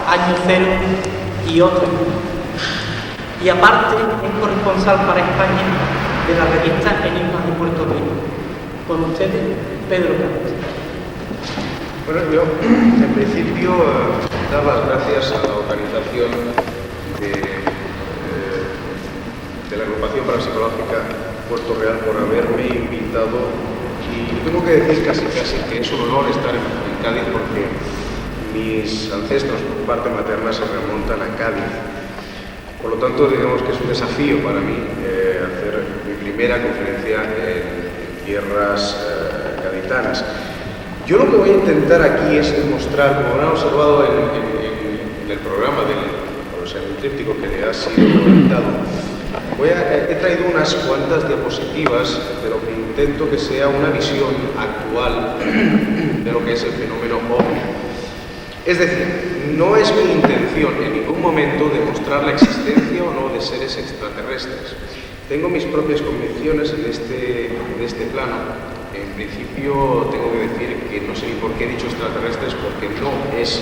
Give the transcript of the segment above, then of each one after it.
Año Cero y otros. Y aparte es corresponsal para España de la revista Enigmas de Puerto Rico. Con ustedes, Pedro Campos. Bueno, yo en principio dar las gracias a la organización de la Agrupación Parapsicológica Puerto Real por haberme invitado, y tengo que decir casi que es un honor estar en Cádiz, porque mis ancestros por parte materna se remontan a Cádiz. Por lo tanto, digamos que es un desafío para mí hacer mi primera conferencia en tierras gaditanas. Yo lo que voy a intentar aquí es demostrar, como habrán observado en el programa, en el tríptico que le ha sido comentado, he traído unas cuantas diapositivas de lo que intento que sea una visión actual de lo que es el fenómeno OVNI. Es decir, no es mi intención en ningún momento demostrar la existencia o no de seres extraterrestres. Tengo mis propias convicciones en este plano. En principio tengo que decir que no sé ni por qué he dicho extraterrestres, porque no es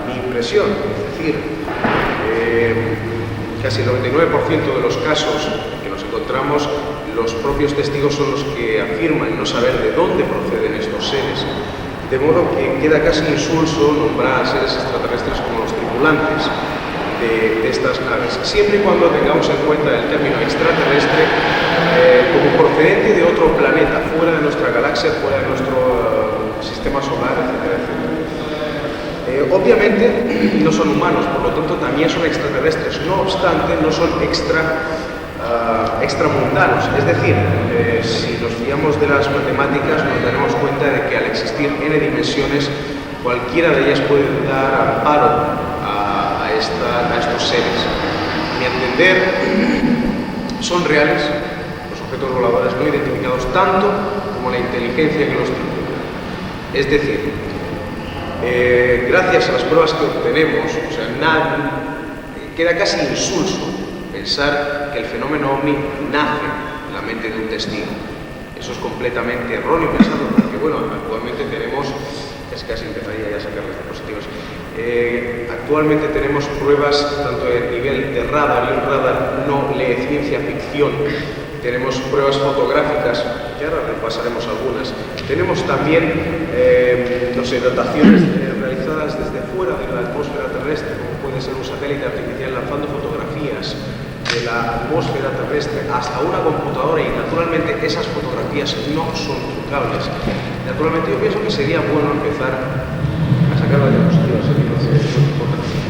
mi impresión. Es decir, casi el 99% de los casos que nos encontramos, los propios testigos son los que afirman no saber de dónde proceden estos seres. De modo que queda casi insulso nombrar a seres extraterrestres como los tripulantes de estas naves, siempre y cuando tengamos en cuenta el término extraterrestre como procedente de otro planeta, fuera de nuestra galaxia, fuera de nuestro sistema solar, etcétera, etcétera. Obviamente no son humanos, por lo tanto también son extraterrestres, no obstante no son extramundanos. Es decir, si nos fiamos de las matemáticas nos daremos cuenta de que al existir n dimensiones, cualquiera de ellas puede dar amparo a estos seres. A mi entender, son reales los objetos voladores no identificados, tanto como la inteligencia que los tripula. Es decir, gracias a las pruebas que obtenemos, queda casi insulso pensar que el fenómeno OVNI nace en la mente de un testigo. Eso es completamente erróneo pensarlo, porque actualmente tenemos, casi empezaría ya a sacar las diapositivas, actualmente tenemos pruebas tanto a nivel de radar, y un radar no lee ciencia ficción. Tenemos pruebas fotográficas, que ahora repasaremos algunas. Tenemos también, dataciones realizadas desde fuera de la atmósfera terrestre, como puede ser un satélite artificial lanzando fotografías de la atmósfera terrestre hasta una computadora, y naturalmente esas fotografías no son trucables. Naturalmente yo pienso que sería bueno empezar a sacar las diapositivas.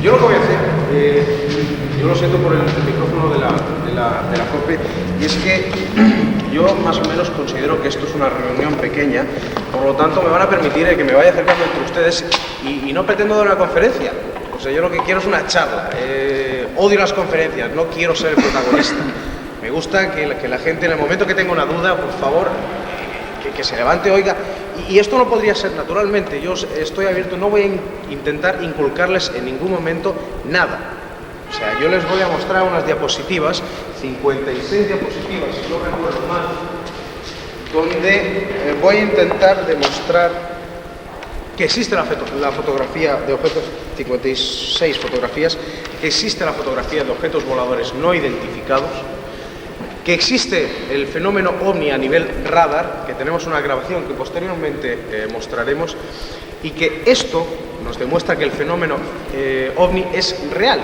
Yo lo que voy a hacer, yo lo siento por el micrófono de la COPE, y es que yo más o menos considero que esto es una reunión pequeña, por lo tanto me van a permitir que me vaya acercando entre ustedes, y no pretendo dar una conferencia. O sea, yo lo que quiero es una charla. Odio las conferencias, no quiero ser el protagonista. Me gusta que la gente, en el momento que tenga una duda, por favor, que se levante, oiga. Y esto no podría ser naturalmente. Yo estoy abierto, no voy a intentar inculcarles en ningún momento nada. O sea, yo les voy a mostrar unas diapositivas, 56 diapositivas, si no recuerdo mal, donde voy a intentar demostrar que existe la fotografía de objetos, 56 fotografías, que existe la fotografía de objetos voladores no identificados, que existe el fenómeno OVNI a nivel radar, que tenemos una grabación que posteriormente mostraremos, y que esto nos demuestra que el fenómeno OVNI es real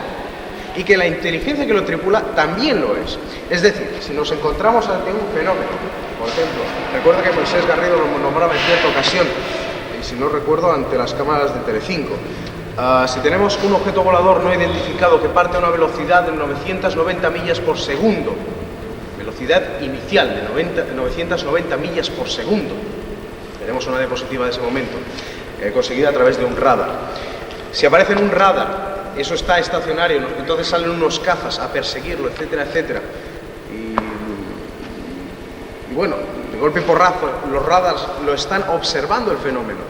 y que la inteligencia que lo tripula también lo es. Es decir, si nos encontramos ante un fenómeno, por ejemplo, recuerda que Moisés Garrido lo nombraba en cierta ocasión, y si no recuerdo, ante las cámaras de Telecinco, si tenemos un objeto volador no identificado que parte a una velocidad de 990 millas por segundo, velocidad inicial de 990 millas por segundo. Tenemos una diapositiva de ese momento, conseguida a través de un radar. Si aparece en un radar, eso está estacionario, entonces salen unos cazas a perseguirlo, etcétera, etcétera. Y bueno, de golpe y porrazo, los radars lo están observando el fenómeno,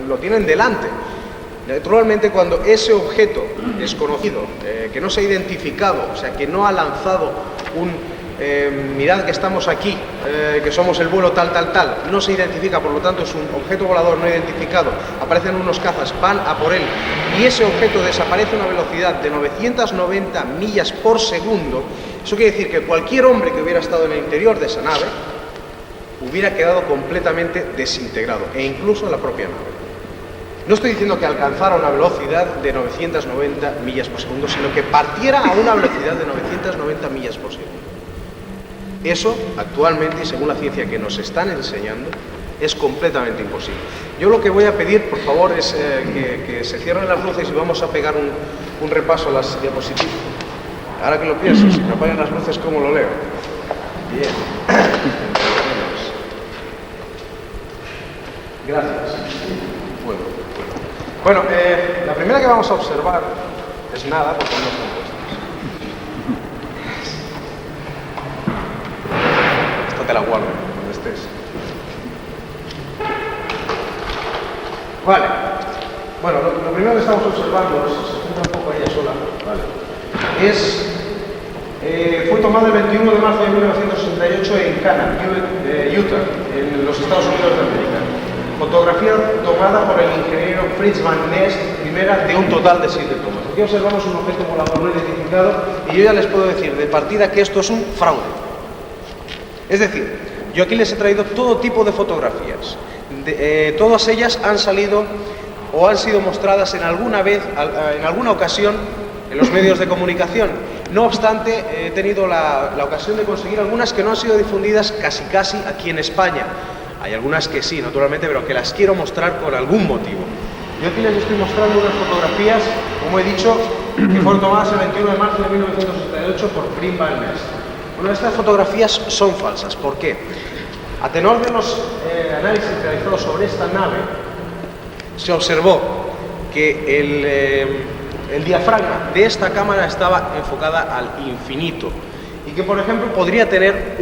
lo tienen delante. Naturalmente, cuando ese objeto desconocido, que no se ha identificado, o sea, que no ha lanzado mirad que estamos aquí, que somos el vuelo tal, no se identifica, por lo tanto es un objeto volador no identificado, aparecen unos cazas, van a por él, y ese objeto desaparece a una velocidad de 990 millas por segundo, eso quiere decir que cualquier hombre que hubiera estado en el interior de esa nave hubiera quedado completamente desintegrado, e incluso la propia nave. No estoy diciendo que alcanzara una velocidad de 990 millas por segundo, sino que partiera a una velocidad de 990 millas por segundo. Eso, actualmente, y según la ciencia que nos están enseñando, es completamente imposible. Yo lo que voy a pedir, por favor, es que se cierren las luces y vamos a pegar un repaso a las diapositivas. Ahora que lo pienso, si me apagan las luces, ¿cómo lo leo? Bien. Gracias. Bueno, la primera que vamos a observar es nada, porque no están puestas. Esta te la guardo, donde estés. Vale. Bueno, lo primero que estamos observando, se junta un poco ella sola, vale, fue tomada el 21 de marzo de 1968 en Canaan, Utah, en los Estados Unidos de América. Fotografía tomada por el ingeniero Fritz Van Ness, primera de un total de 7 tomas. Aquí observamos un objeto volador no identificado y yo ya les puedo decir de partida que esto es un fraude. Es decir, yo aquí les he traído todo tipo de fotografías. Todas ellas han salido o han sido mostradas en alguna ocasión en los medios de comunicación. No obstante, he tenido la ocasión de conseguir algunas que no han sido difundidas casi aquí en España. Hay algunas que sí, naturalmente, pero que las quiero mostrar por algún motivo. Yo aquí les estoy mostrando unas fotografías, como he dicho, que fueron tomadas el 21 de marzo de 1968 por Fritz Van Ness. Bueno, estas fotografías son falsas. ¿Por qué? A tenor de los análisis realizados sobre esta nave, se observó que el diafragma de esta cámara estaba enfocada al infinito y que, por ejemplo, podría tener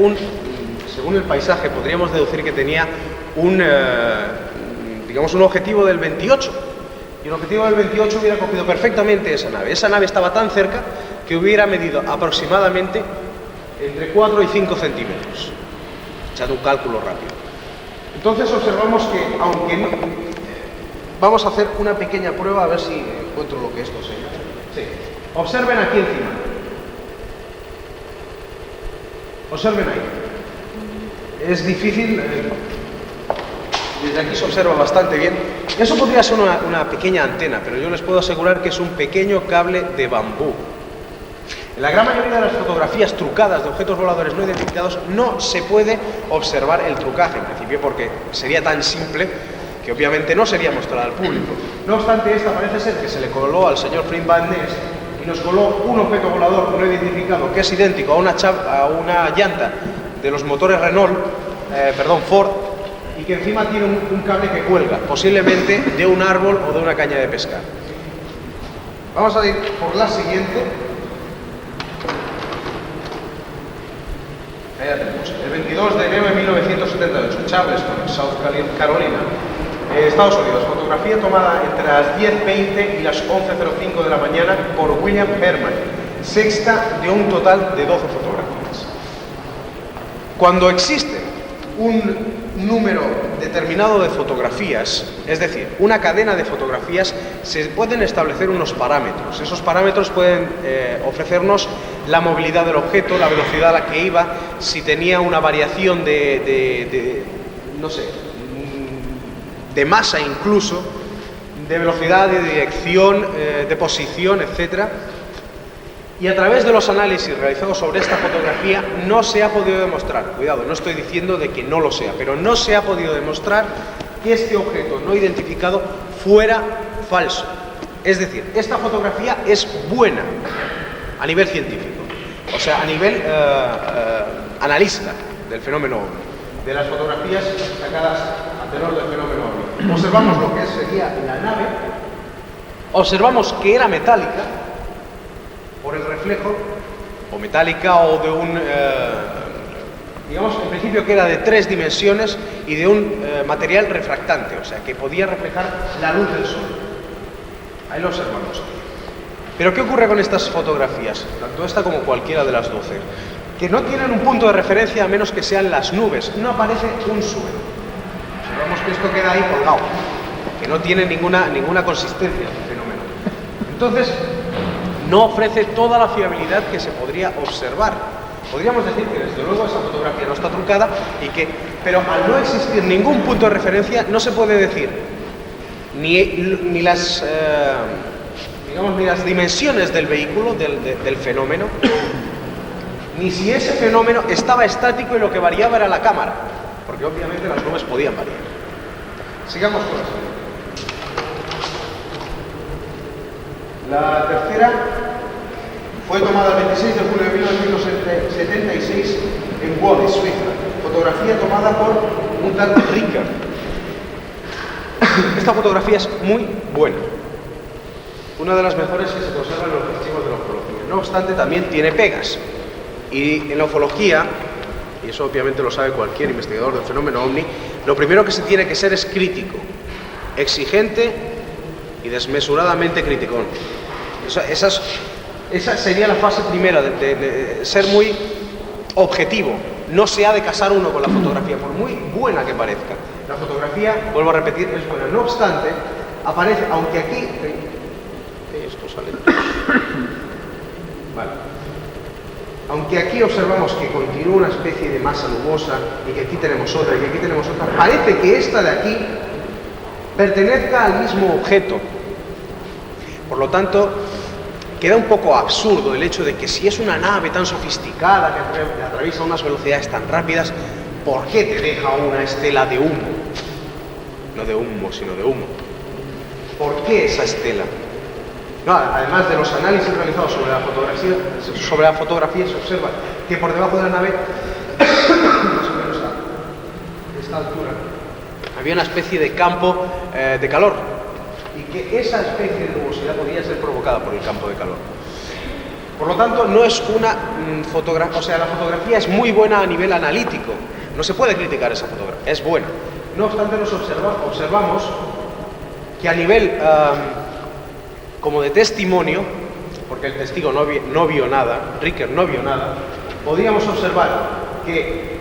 según el paisaje, podríamos deducir que tenía un objetivo del 28. Y el objetivo del 28 hubiera cogido perfectamente esa nave. Esa nave estaba tan cerca que hubiera medido aproximadamente entre 4 y 5 centímetros. Echando un cálculo rápido. Entonces observamos que, aunque no... Vamos a hacer una pequeña prueba a ver si encuentro lo que esto señala. Sí. Observen aquí encima. Observen ahí. Es difícil, desde aquí se observa bastante bien. Eso podría ser una pequeña antena, pero yo les puedo asegurar que es un pequeño cable de bambú. En la gran mayoría de las fotografías trucadas de objetos voladores no identificados no se puede observar el trucaje, en principio porque sería tan simple que obviamente no sería mostrada al público. No obstante, esta parece ser que se le coló al señor Fritz Van Ness y nos coló un objeto volador no identificado que es idéntico a una llanta de los motores Ford, y que encima tiene un cable que cuelga, posiblemente de un árbol o de una caña de pescar. Vamos a ir por la siguiente. Ahí la tenemos. El 22 de enero de 1978, Charleston, South Carolina, Estados Unidos. Fotografía tomada entre las 10:20 y las 11:05 de la mañana por William Herman, sexta de un total de 12 fotografías. Cuando existe un número determinado de fotografías, es decir, una cadena de fotografías, se pueden establecer unos parámetros. Esos parámetros pueden ofrecernos la movilidad del objeto, la velocidad a la que iba, si tenía una variación de masa incluso, de velocidad, de dirección, de posición, etcétera. Y a través de los análisis realizados sobre esta fotografía no se ha podido demostrar, cuidado, no estoy diciendo de que no lo sea, pero no se ha podido demostrar que este objeto no identificado fuera falso. Es decir, esta fotografía es buena a nivel científico, o sea, a nivel analista del fenómeno OVNI, de las fotografías sacadas a tenor del fenómeno OVNI. Observamos lo que sería la nave, observamos que era metálica, por el reflejo, o metálica, o de un, digamos, en principio que era de 3 dimensiones y de un material refractante, o sea, que podía reflejar la luz del sol. Ahí lo observamos. Pero ¿qué ocurre con estas fotografías? Tanto esta como cualquiera de las 12. que no tienen un punto de referencia a menos que sean las nubes. No aparece un suelo. Observamos que esto queda ahí colgado, que no tiene ninguna consistencia el fenómeno. Entonces, no ofrece toda la fiabilidad que se podría observar. Podríamos decir que desde luego esa fotografía no está trucada pero al no existir ningún punto de referencia no se puede decir ni las dimensiones del vehículo, del fenómeno, ni si ese fenómeno estaba estático y lo que variaba era la cámara, porque obviamente las nubes podían variar. Sigamos con eso. La tercera fue tomada el 26 de julio de 1976 en Wally, Suiza. Fotografía tomada por un tal Rickert. Esta fotografía es muy buena. Una de las mejores que se conservan en los archivos de la ufología. No obstante, también tiene pegas. Y en la ufología, y eso obviamente lo sabe cualquier investigador del fenómeno ovni, lo primero que se tiene que ser es crítico, exigente y desmesuradamente criticón. Esa sería la fase primera de ser muy objetivo. No se ha de casar uno con la fotografía, por muy buena que parezca. La fotografía, vuelvo a repetir, es buena. No obstante, aparece, aunque aquí... Esto sale... Vale. Aunque aquí observamos que continúa una especie de masa nubosa y que aquí tenemos otra y que aquí tenemos otra, parece que esta de aquí pertenezca al mismo objeto. Por lo tanto, queda un poco absurdo el hecho de que si es una nave tan sofisticada que atraviesa unas velocidades tan rápidas, ¿por qué te deja una estela de humo? No de humo, sino de humo. ¿Por qué esa estela? No, además de los análisis realizados sobre la fotografía se observa que por debajo de la nave, más o menos a esta altura, había una especie de campo de calor, y que esa especie de nubosidad podía ser provocada por el campo de calor. Por lo tanto, no es una fotografía, o sea, la fotografía es muy buena a nivel analítico, no se puede criticar esa fotografía, es buena. No obstante, observamos que a nivel como de testimonio, porque el testigo no vio nada, Rickert no vio nada, podíamos observar que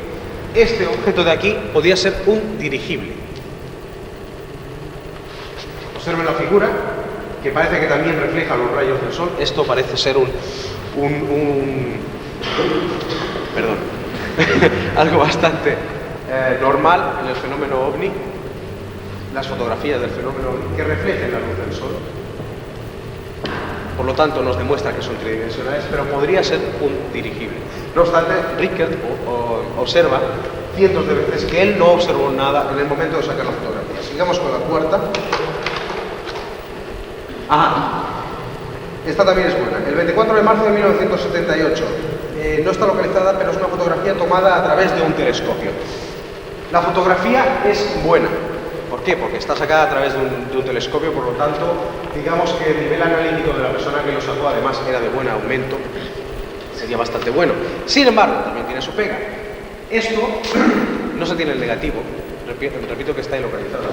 este objeto de aquí podía ser un dirigible. Observen la figura, que parece que también refleja los rayos del sol. Esto parece ser perdón, algo bastante normal en el fenómeno ovni, las fotografías del fenómeno ovni que reflejen la luz del sol. Por lo tanto, nos demuestra que son tridimensionales, pero podría ser un dirigible. No obstante, Rickert observa cientos de veces que él no observó nada en el momento de sacar la fotografía. Sigamos con la cuarta. Esta también es buena. El 24 de marzo de 1978. No está localizada, pero es una fotografía tomada a través de un telescopio. La fotografía es buena. ¿Por qué? Porque está sacada a través de un telescopio, por lo tanto, digamos que el nivel analítico de la persona que lo sacó, además, era de buen aumento, sería bastante bueno. Sin embargo, también tiene su pega. Esto no se tiene el negativo, repito que está ilocalizado.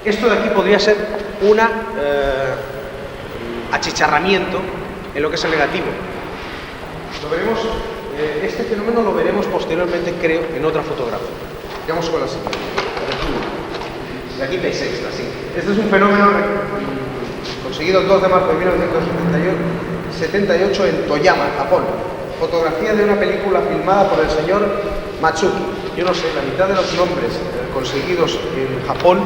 Esto de aquí podría ser un achicharramiento en lo que es el negativo. Lo veremos, este fenómeno lo veremos posteriormente, creo, en otra fotografía. Vamos con la siguiente. Y aquí veis extra, sí. Este es un fenómeno conseguido el 2 de marzo de 1978 en Toyama, Japón. Fotografía de una película filmada por el señor Matsuki. Yo no sé, la mitad de los nombres conseguidos en Japón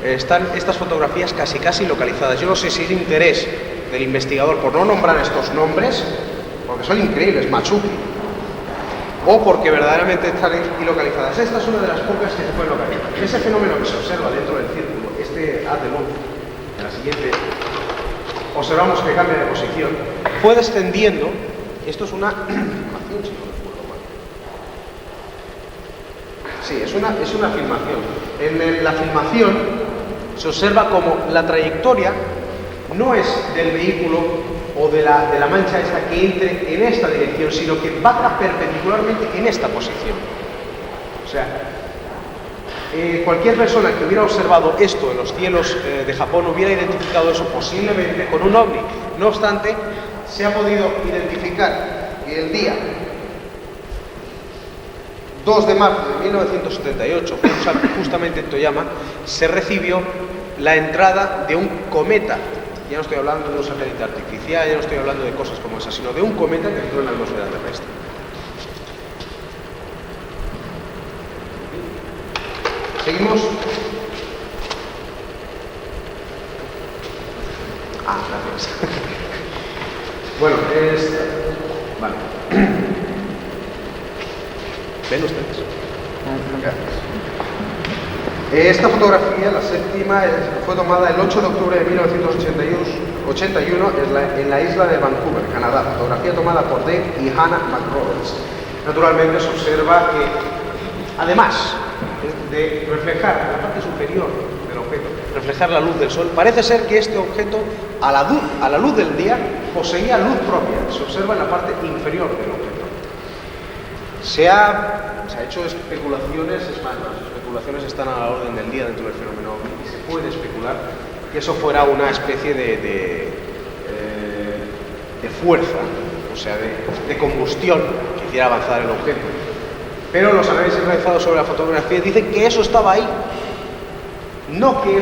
están estas fotografías casi localizadas. Yo no sé si es interés del investigador por no nombrar estos nombres, porque son increíbles, Matsuki, o porque verdaderamente están ilocalizadas. Esta es una de las pocas que se pueden localizar. Ese fenómeno que se observa dentro del círculo, este haz de luz, en la siguiente, observamos que cambia de posición, fue descendiendo. Esto es una filmación, si no recuerdo mal. Sí, es una filmación. En la filmación se observa como la trayectoria no es del vehículo o de la mancha esta que entre en esta dirección, sino que baja perpendicularmente en esta posición. O sea, cualquier persona que hubiera observado esto en los cielos de Japón hubiera identificado eso posiblemente con un ovni. No obstante, se ha podido identificar el día 2 de marzo de 1978, justamente en Toyama, se recibió la entrada de un cometa. Ya no estoy hablando de un satélite artificial, ya no estoy hablando de cosas como esas, sino de un cometa que entró en la atmósfera terrestre. Seguimos. Gracias. Bueno, vale. ¿Ven ustedes? Gracias. Esta fotografía, la séptima, fue tomada el 8 de octubre de 1981 en la isla de Vancouver, Canadá. Fotografía tomada por Dave y Hannah McRoberts. Naturalmente se observa que, además de reflejar la parte superior del objeto, reflejar la luz del sol, parece ser que este objeto, a la luz del día, poseía luz propia. Se observa en la parte inferior del objeto. Se ha hecho especulaciones, es más, las especulaciones están a la orden del día dentro del fenómeno OVNI, y se puede especular que eso fuera una especie de fuerza, o sea, de combustión que hiciera avanzar el objeto. Pero los análisis realizados sobre la fotografía dicen que eso estaba ahí. No que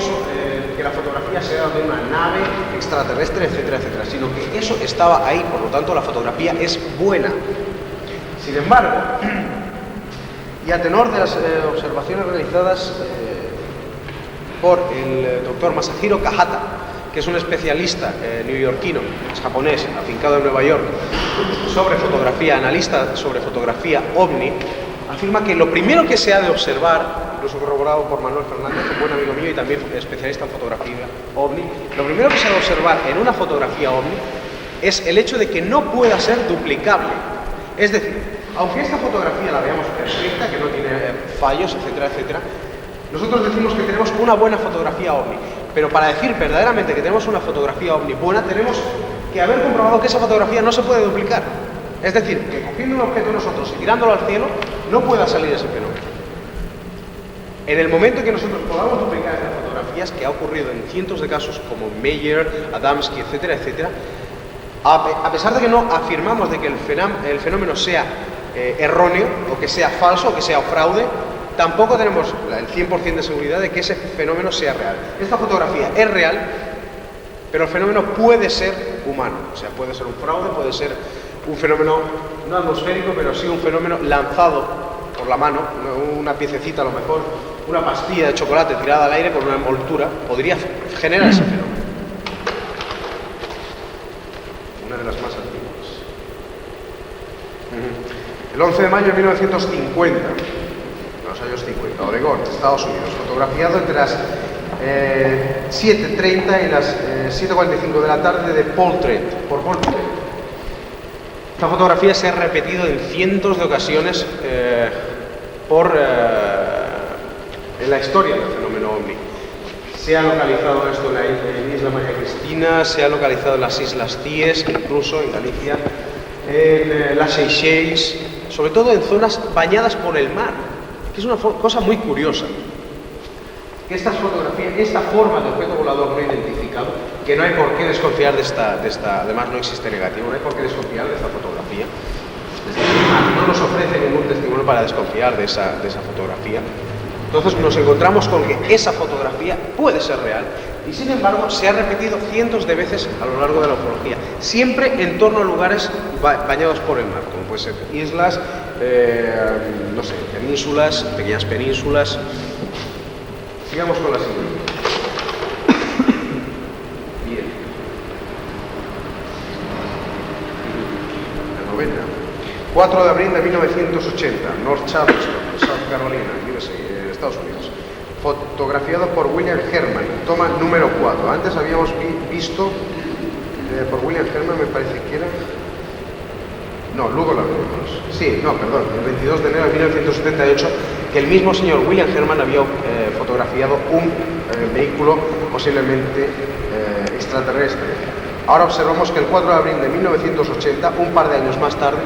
que la fotografía sea de una nave extraterrestre, etcétera, etcétera, sino que eso estaba ahí, por lo tanto la fotografía es buena. Sin embargo, y a tenor de las observaciones realizadas por el doctor Masahiro Kahata, que es un especialista neoyorquino, es japonés, afincado en Nueva York, sobre fotografía, analista sobre fotografía OVNI, afirma que lo primero que se ha de observar, incluso corroborado por Manuel Fernández, un buen amigo mío y también especialista en fotografía OVNI, lo primero que se ha de observar en una fotografía OVNI es el hecho de que no pueda ser duplicable. Es decir, aunque esta fotografía la veamos perfecta, que no tiene fallos, etcétera, etcétera, nosotros decimos que tenemos una buena fotografía OVNI, pero para decir verdaderamente que tenemos una fotografía OVNI buena, tenemos que haber comprobado que esa fotografía no se puede duplicar. Es decir, que cogiendo un objeto nosotros y tirándolo al cielo, no pueda salir ese fenómeno. En el momento en que nosotros podamos duplicar estas fotografías, que ha ocurrido en cientos de casos como Meyer, Adamski, etcétera, etcétera, a pesar de que no afirmamos de que el fenómeno sea erróneo, o que sea falso, o que sea fraude, tampoco tenemos el 100% de seguridad de que ese fenómeno sea real. Esta fotografía es real, pero el fenómeno puede ser humano, o sea, puede ser un fraude, puede ser un fenómeno no atmosférico, pero sí un fenómeno lanzado por la mano, una piececita a lo mejor, una pastilla de chocolate tirada al aire con una envoltura, podría generar ese fenómeno. Una de las más antiguas. El 11 de mayo de 1950, en los años 50, Oregón, Estados Unidos, fotografiado entre las 7:30 y las 7:45 de la tarde por Paul Trent. Esta fotografía se ha repetido en cientos de ocasiones en la historia del fenómeno OVNI. Se ha localizado esto en la isla María Cristina, se ha localizado en las Islas Cíes, incluso en Galicia, en las Seychelles, sobre todo en zonas bañadas por el mar, que es una cosa muy curiosa. Que estas fotografías, esta forma de objeto volador no identificado, que no hay por qué desconfiar de esta, además no existe negativo, no hay por qué desconfiar de esta fotografía. No nos ofrece ningún testimonio para desconfiar de esa fotografía. Entonces nos encontramos con que esa fotografía puede ser real y sin embargo se ha repetido cientos de veces a lo largo de la ufología, siempre en torno a lugares bañados por el mar, como puede ser islas, no sé, penínsulas, pequeñas penínsulas. Sigamos con la siguiente. Bien. La novena. 4 de abril de 1980, North Charleston, South Carolina, USA, Estados Unidos. Fotografiado por William Herman, toma número 4. Antes habíamos visto por William Herman, me parece que era... No, luego la vimos. Sí, no, perdón, el 22 de enero de 1978, que el mismo señor William Herman había fotografiado un vehículo posiblemente extraterrestre. Ahora observamos que el 4 de abril de 1980, un par de años más tarde,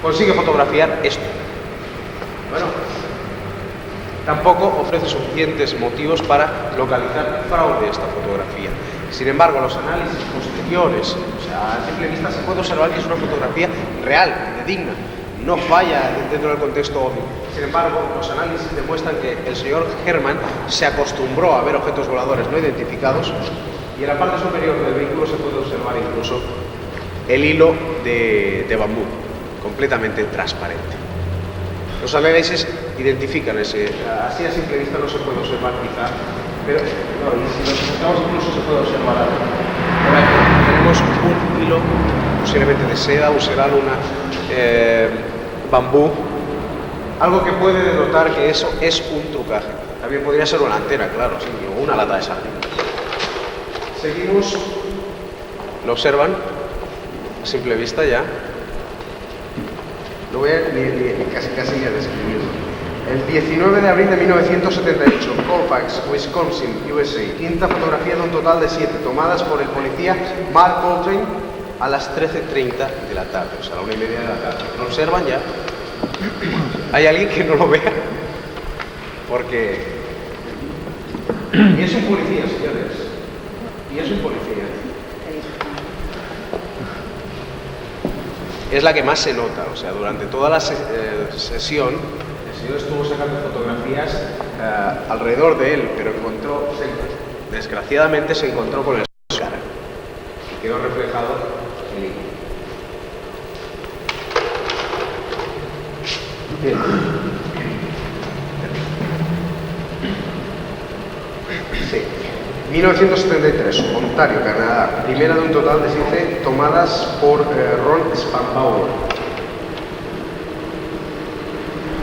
consigue fotografiar esto. Bueno, tampoco ofrece suficientes motivos para localizar fraude esta fotografía. Sin embargo, los análisis posteriores, o sea, a simple vista se puede observar que es una fotografía real, digna. no falla dentro del contexto obvio. Sin embargo, los análisis demuestran que el señor Herman se acostumbró a ver objetos voladores no identificados y en la parte superior del vehículo se puede observar incluso el hilo de bambú, completamente transparente. Los análisis identifican ese, así a simple vista no se puede observar quizá, pero no, y si lo buscamos incluso se puede observar algo. Por aquí tenemos un hilo, posiblemente de seda, un sedal, bambú, algo que puede denotar que eso es un trucaje. También podría ser una antena, claro, sí, o una lata de sardinas. Seguimos, lo observan a simple vista ya. No voy a casi ni a describirlo. El 19 de abril de 1978, Colfax, Wisconsin, USA. Quinta fotografía de un total de 7, tomadas por el policía Mark Coltrane a las 13:30 de la tarde, o sea, a la 1:30 de la tarde. ¿Lo observan ya? ¿Hay alguien que no lo vea? Porque... Y es un policía, señores. Y es un policía. Es la que más se nota, o sea, durante toda la sesión, el señor estuvo sacando fotografías alrededor de él, pero desgraciadamente se encontró con el cara y quedó reflejado el hilo. Bien. Sí. 1973, Ontario, Canadá. Primera de un total de 7 tomadas por Ron Spanbauer.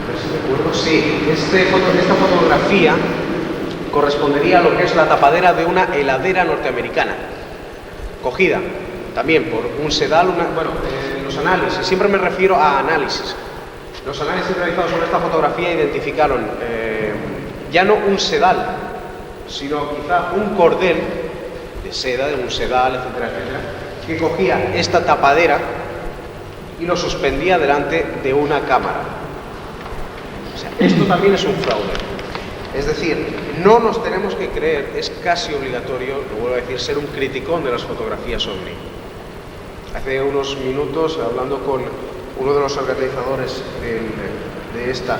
A ver si recuerdo. Sí, esta fotografía correspondería a lo que es la tapadera de una heladera norteamericana, cogida también por un sedal. Los análisis, siempre me refiero a análisis. Los análisis realizados sobre esta fotografía identificaron ya no un sedal, sino quizá un cordel de seda, de un sedal, etcétera, etcétera, que cogía esta tapadera y lo suspendía delante de una cámara. O sea, esto también es un fraude. Es decir, no nos tenemos que creer, es casi obligatorio, lo vuelvo a decir, ser un criticón de las fotografías ovni. Hace unos minutos, hablando con uno de los organizadores de esta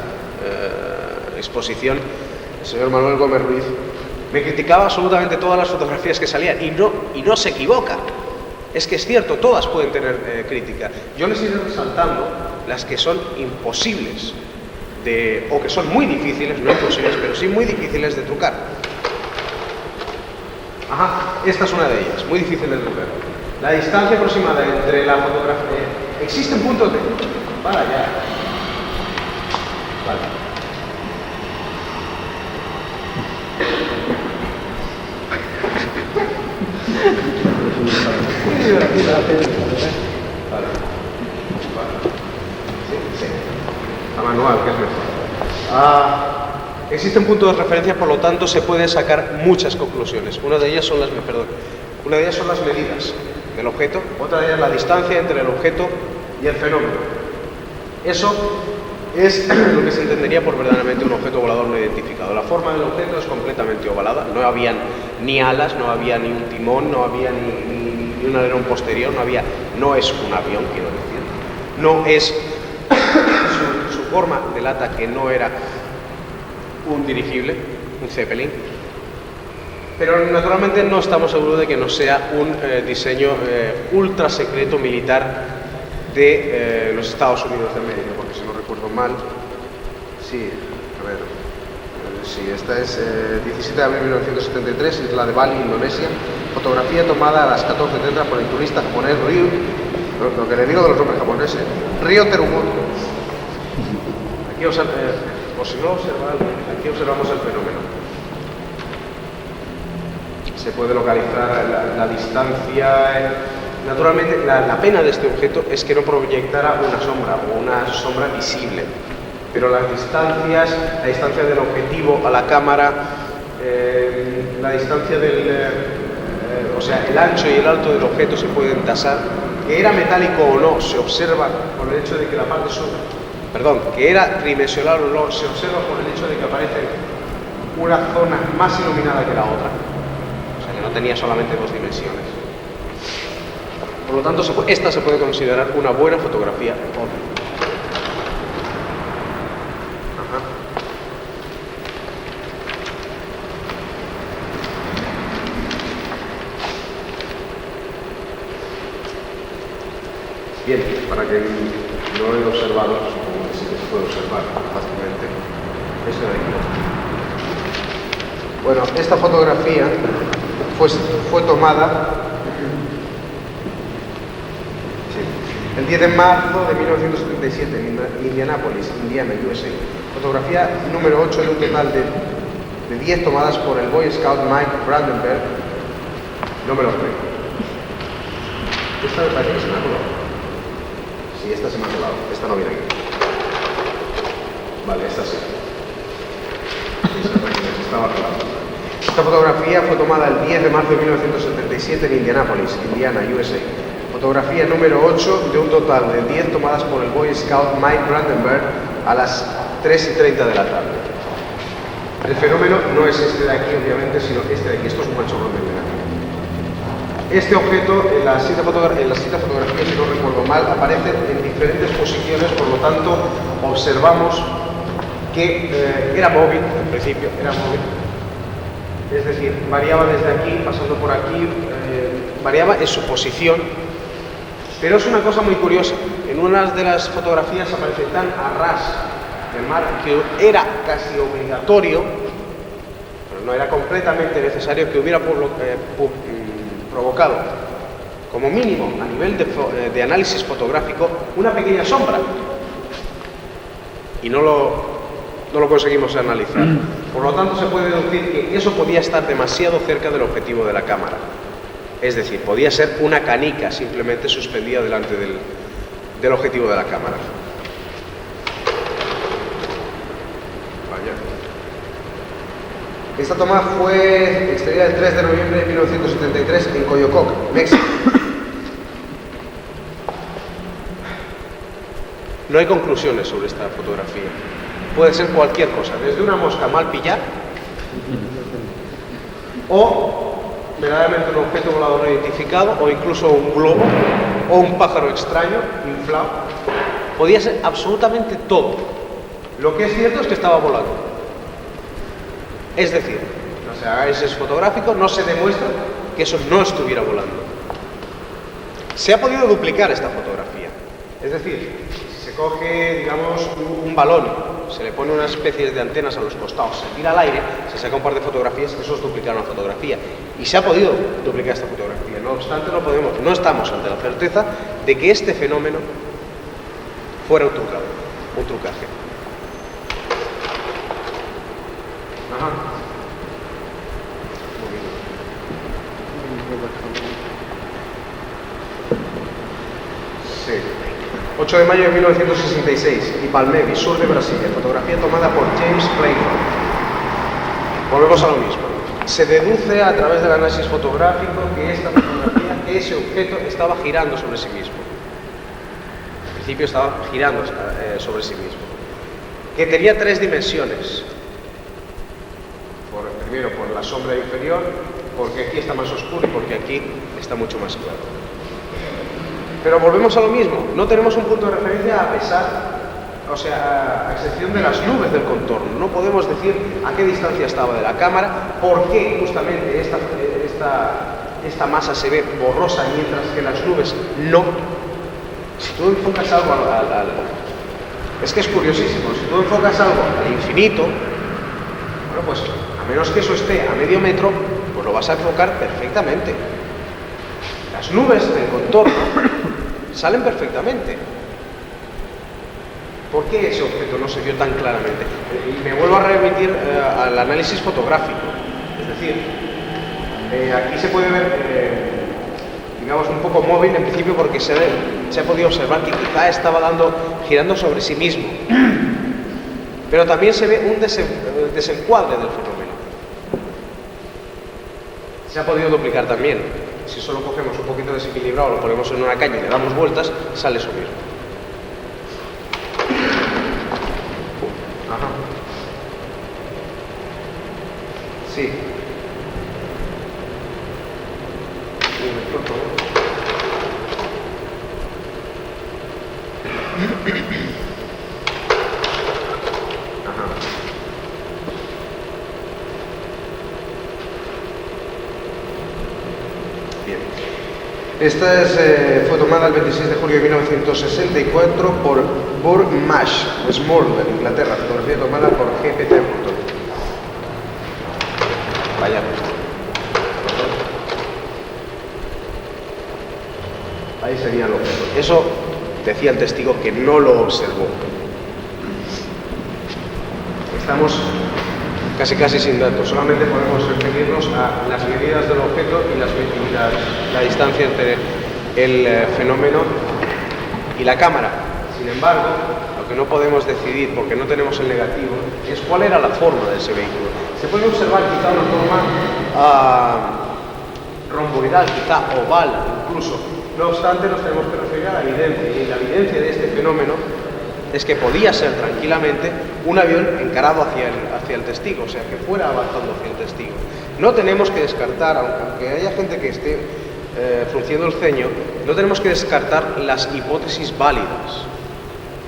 exposición, el señor Manuel Gómez Ruiz, me criticaba absolutamente todas las fotografías que salían y no se equivoca. Es que es cierto, todas pueden tener crítica. Yo les iré resaltando las que son imposibles o que son muy difíciles, no imposibles, pero sí muy difíciles de trucar. Ajá, esta es una de ellas, muy difícil de trucar. La distancia aproximada entre la fotografía... Existen puntos de... Para allá. Vale. Vale. Sí. A manual, que es mejor. Existen puntos de referencia, por lo tanto se pueden sacar muchas conclusiones. Una de ellas son las medidas del objeto, otra de ellas la distancia entre el objeto y el fenómeno. Eso es lo que se entendería por verdaderamente un objeto volador no identificado. La forma del objeto es completamente ovalada, no había ni alas, no había ni un timón, no había ni un alerón posterior, no es un avión, quiero decir, no es su forma delata que no era un dirigible, un Zeppelin, pero naturalmente no estamos seguros de que no sea un diseño ultra secreto militar de los Estados Unidos de América, porque si no recuerdo mal, sí, a ver, sí, esta es 17 de abril de 1973, isla de Bali, Indonesia, fotografía tomada a las 14:30 por el turista japonés Ryo, lo que le digo de los nombres japoneses, Ryo Terumoto. Aquí aquí observamos el fenómeno. Se puede localizar la distancia. Naturalmente, la pena de este objeto es que no proyectara una sombra o una sombra visible, pero las distancias, la distancia del objetivo a la cámara, la distancia o sea, el ancho y el alto del objeto se pueden tasar. Que era metálico o no, se observa por el hecho de que la parte que era tridimensional o no, se observa por el hecho de que aparece una zona más iluminada que la otra. O sea, que no tenía solamente 2 dimensiones. Por lo tanto, esta se puede considerar una buena fotografía ovni. Bien, para que no he observado, supongo que sí que se puede observar fácilmente. Esto de aquí. Bueno, esta fotografía fue tomada el 10 de marzo de 1977 en Indianápolis, Indiana, USA. Fotografía número 8 de un total de 10 tomadas por el Boy Scout Mike Brandenburg. No me lo creo. Esta me parece que se me ha colado. Sí, esta se me ha colado. Esta no viene aquí. Vale, esta sí. Estaba colada. Esta fotografía fue tomada el 10 de marzo de 1977 en Indianápolis, Indiana, USA. Fotografía número 8 de un total de 10 tomadas por el Boy Scout Mike Brandenburg a las 3:30 de la tarde. El fenómeno no es este de aquí, obviamente, sino este de aquí. Esto es un manchón de pena. Este objeto, en las 7 fotografías, si no recuerdo mal, aparece en diferentes posiciones, por lo tanto, observamos que era móvil, en principio, era móvil. Es decir, variaba desde aquí, pasando por aquí, variaba en su posición. Pero es una cosa muy curiosa. En una de las fotografías aparece tan a ras del mar que era casi obligatorio, pero no era completamente necesario, que hubiera provocado, como mínimo, a nivel de análisis fotográfico, una pequeña sombra. Y no lo conseguimos analizar. Por lo tanto, se puede deducir que eso podía estar demasiado cerca del objetivo de la cámara. Es decir, podía ser una canica simplemente suspendida delante del objetivo de la cámara. Vaya. Esta toma fue extraída el 3 de noviembre de 1973 en Coyoacoc, México. No hay conclusiones sobre esta fotografía. Puede ser cualquier cosa, desde una mosca mal pillada o verdaderamente un objeto volador no identificado, o incluso un globo o un pájaro extraño inflado. Podía ser absolutamente todo. Lo que es cierto es que estaba volando. Es decir, no se hagáis es fotográfico, no se demuestra que eso no estuviera volando. Se ha podido duplicar esta fotografía. Es decir, si se coge, digamos, un balón, se le pone unas especies de antenas a los costados, se tira al aire, se saca un par de fotografías, eso es duplicar una fotografía. Y se ha podido duplicar esta fotografía. No obstante, no estamos ante la certeza de que este fenómeno fuera un trucaje. Ajá. Muy bien. 8 de mayo de 1966, Ipalmevi, sur de Brasilia, fotografía tomada por James Clayton. Volvemos a lo mismo. Se deduce a través del análisis fotográfico que esta fotografía, ese objeto, estaba girando sobre sí mismo. Al principio estaba girando sobre sí mismo. Que tenía 3 dimensiones. Primero por la sombra inferior, porque aquí está más oscuro y porque aquí está mucho más claro. Pero volvemos a lo mismo, no tenemos un punto de referencia a excepción de las nubes del contorno. No podemos decir a qué distancia estaba de la cámara, por qué justamente esta masa se ve borrosa mientras que las nubes no. Si tú enfocas algo es que es curiosísimo, si tú enfocas algo al infinito, bueno, pues a menos que eso esté a medio metro, pues lo vas a enfocar perfectamente. Las nubes del contorno salen perfectamente. ¿Por qué ese objeto no se vio tan claramente? Y me vuelvo a remitir al análisis fotográfico. Es decir, aquí se puede ver, digamos, un poco móvil en principio porque se ha podido observar que quizá estaba girando sobre sí mismo. Pero también se ve un desencuadre del fenómeno. Se ha podido duplicar también. Si solo cogemos un poquito desequilibrado, lo ponemos en una caña y le damos vueltas, sale eso mismo. Ajá. Sí. Ajá. Bien. Fue tomada el 26 de julio de 1964 por Burr Mash, Westmoreland, Inglaterra. Fotografía tomada por G.P. Templeton. Vaya. Ahí sería el objeto. Eso decía el testigo que no lo observó. Estamos casi sin datos. Solamente podemos referirnos a las medidas del objeto y la distancia entre el fenómeno y la cámara. Sin embargo, lo que no podemos decidir, porque no tenemos el negativo, es cuál era la forma de ese vehículo. Se puede observar quizá una forma romboidal, quizá oval incluso. No obstante, nos tenemos que referir a la evidencia, y la evidencia de este fenómeno es que podía ser tranquilamente un avión encarado hacia el testigo, o sea, que fuera avanzando hacia el testigo. No tenemos que descartar, aunque haya gente que esté frunciendo el ceño, no tenemos que descartar las hipótesis válidas.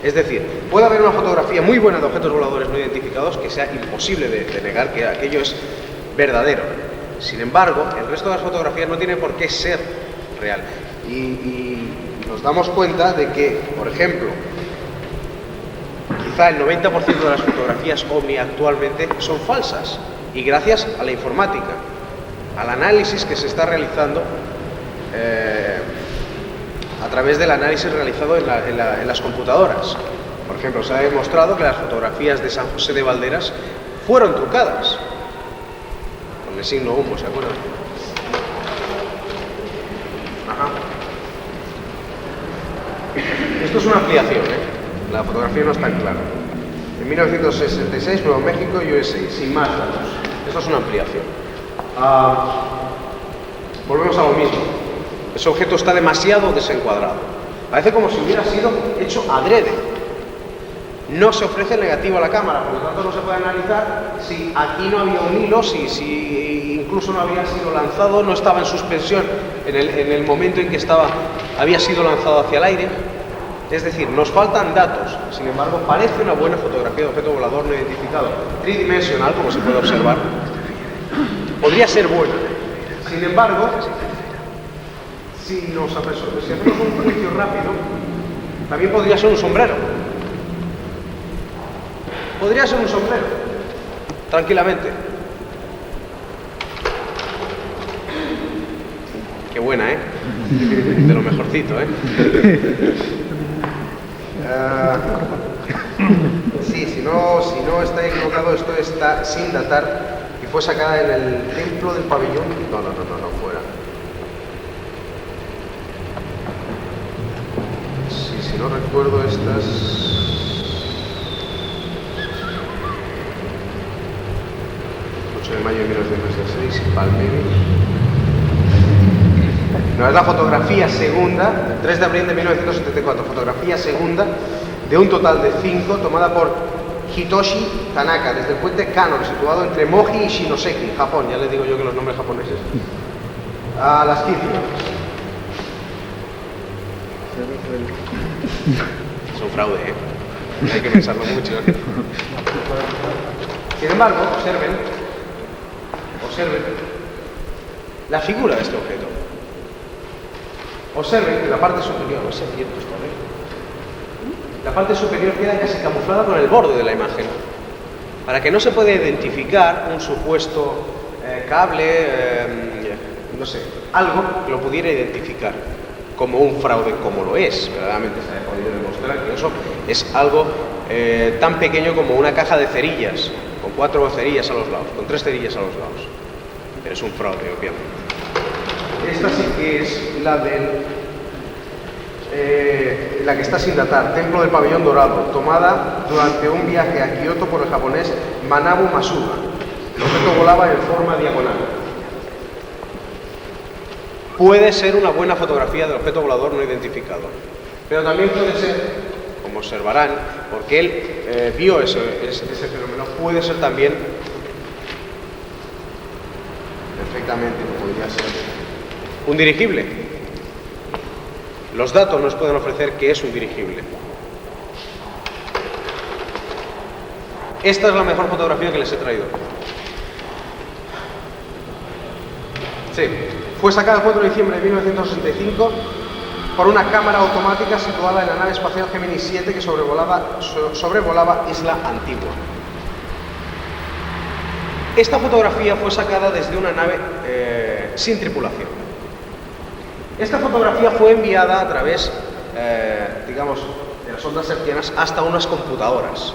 Es decir, puede haber una fotografía muy buena de objetos voladores no identificados que sea imposible de negar que aquello es verdadero. Sin embargo, el resto de las fotografías no tiene por qué ser real. Y nos damos cuenta de que, por ejemplo, quizá el 90% de las fotografías OVNI actualmente son falsas, y gracias a la informática, al análisis que se está realizando a través del análisis realizado en las computadoras. Por ejemplo, se ha demostrado que las fotografías de San José de Valderas fueron trucadas con el signo humo, ¿se acuerdan? Ajá. Esto es una ampliación, La fotografía no está clara. En 1966, Nuevo México, USA, sin más datos. Esto es una ampliación. Volvemos a lo mismo. Ese objeto está demasiado desencuadrado. Parece como si hubiera sido hecho adrede. No se ofrece el negativo a la cámara, por lo tanto no se puede analizar si aquí no había un hilo, si incluso no había sido lanzado, no estaba en suspensión en el momento en que había sido lanzado hacia el aire. Es decir, nos faltan datos. Sin embargo, parece una buena fotografía de objeto volador no identificado, tridimensional, como se puede observar. Podría ser buena. Sin embargo, si hacemos un juicio rápido, también podría ser un sombrero. Podría ser un sombrero, tranquilamente. Qué buena, De lo mejorcito, Sí, si no está equivocado, esto está sin datar y fue sacada en el templo del pabellón. No, fuera. Sí, si no recuerdo estas. 8 de mayo de 1966, Palmeri. No, es la fotografía segunda, 3 de abril de 1974, fotografía segunda de un total de 5, tomada por Hitoshi Tanaka, desde el puente Kannon, situado entre Moji y Shinoseki, Japón. Ya les digo yo que los nombres japoneses. A las 15 horas. Es un fraude, Hay que pensarlo mucho. Sin embargo, observen la figura de este objeto. Observen que la parte superior, no sé si esto está bien. La parte superior queda casi camuflada con el borde de la imagen, para que no se pueda identificar un supuesto cable, no sé, algo que lo pudiera identificar como un fraude, como lo es. Verdaderamente se ha podido demostrar que eso es algo tan pequeño como una caja de cerillas, con 4 cerillas a los lados, con 3 cerillas a los lados. Pero es un fraude, obviamente. Esta sí que es la que está sin datar, Templo del Pabellón Dorado, tomada durante un viaje a Kioto por el japonés Manabu Masuda. El objeto volaba en forma diagonal. Puede ser una buena fotografía del objeto volador no identificado, pero también puede ser, como observarán, porque él vio ese fenómeno, puede ser también, perfectamente, podría ser un dirigible. Los datos nos pueden ofrecer que es un dirigible. Esta es la mejor fotografía que les he traído. Sí. Fue sacada el 4 de diciembre de 1965 por una cámara automática situada en la nave espacial Gemini 7 que sobrevolaba Isla Antigua. Esta fotografía fue sacada desde una nave sin tripulación. Esta fotografía fue enviada a través, digamos, de las ondas hertzianas hasta unas computadoras.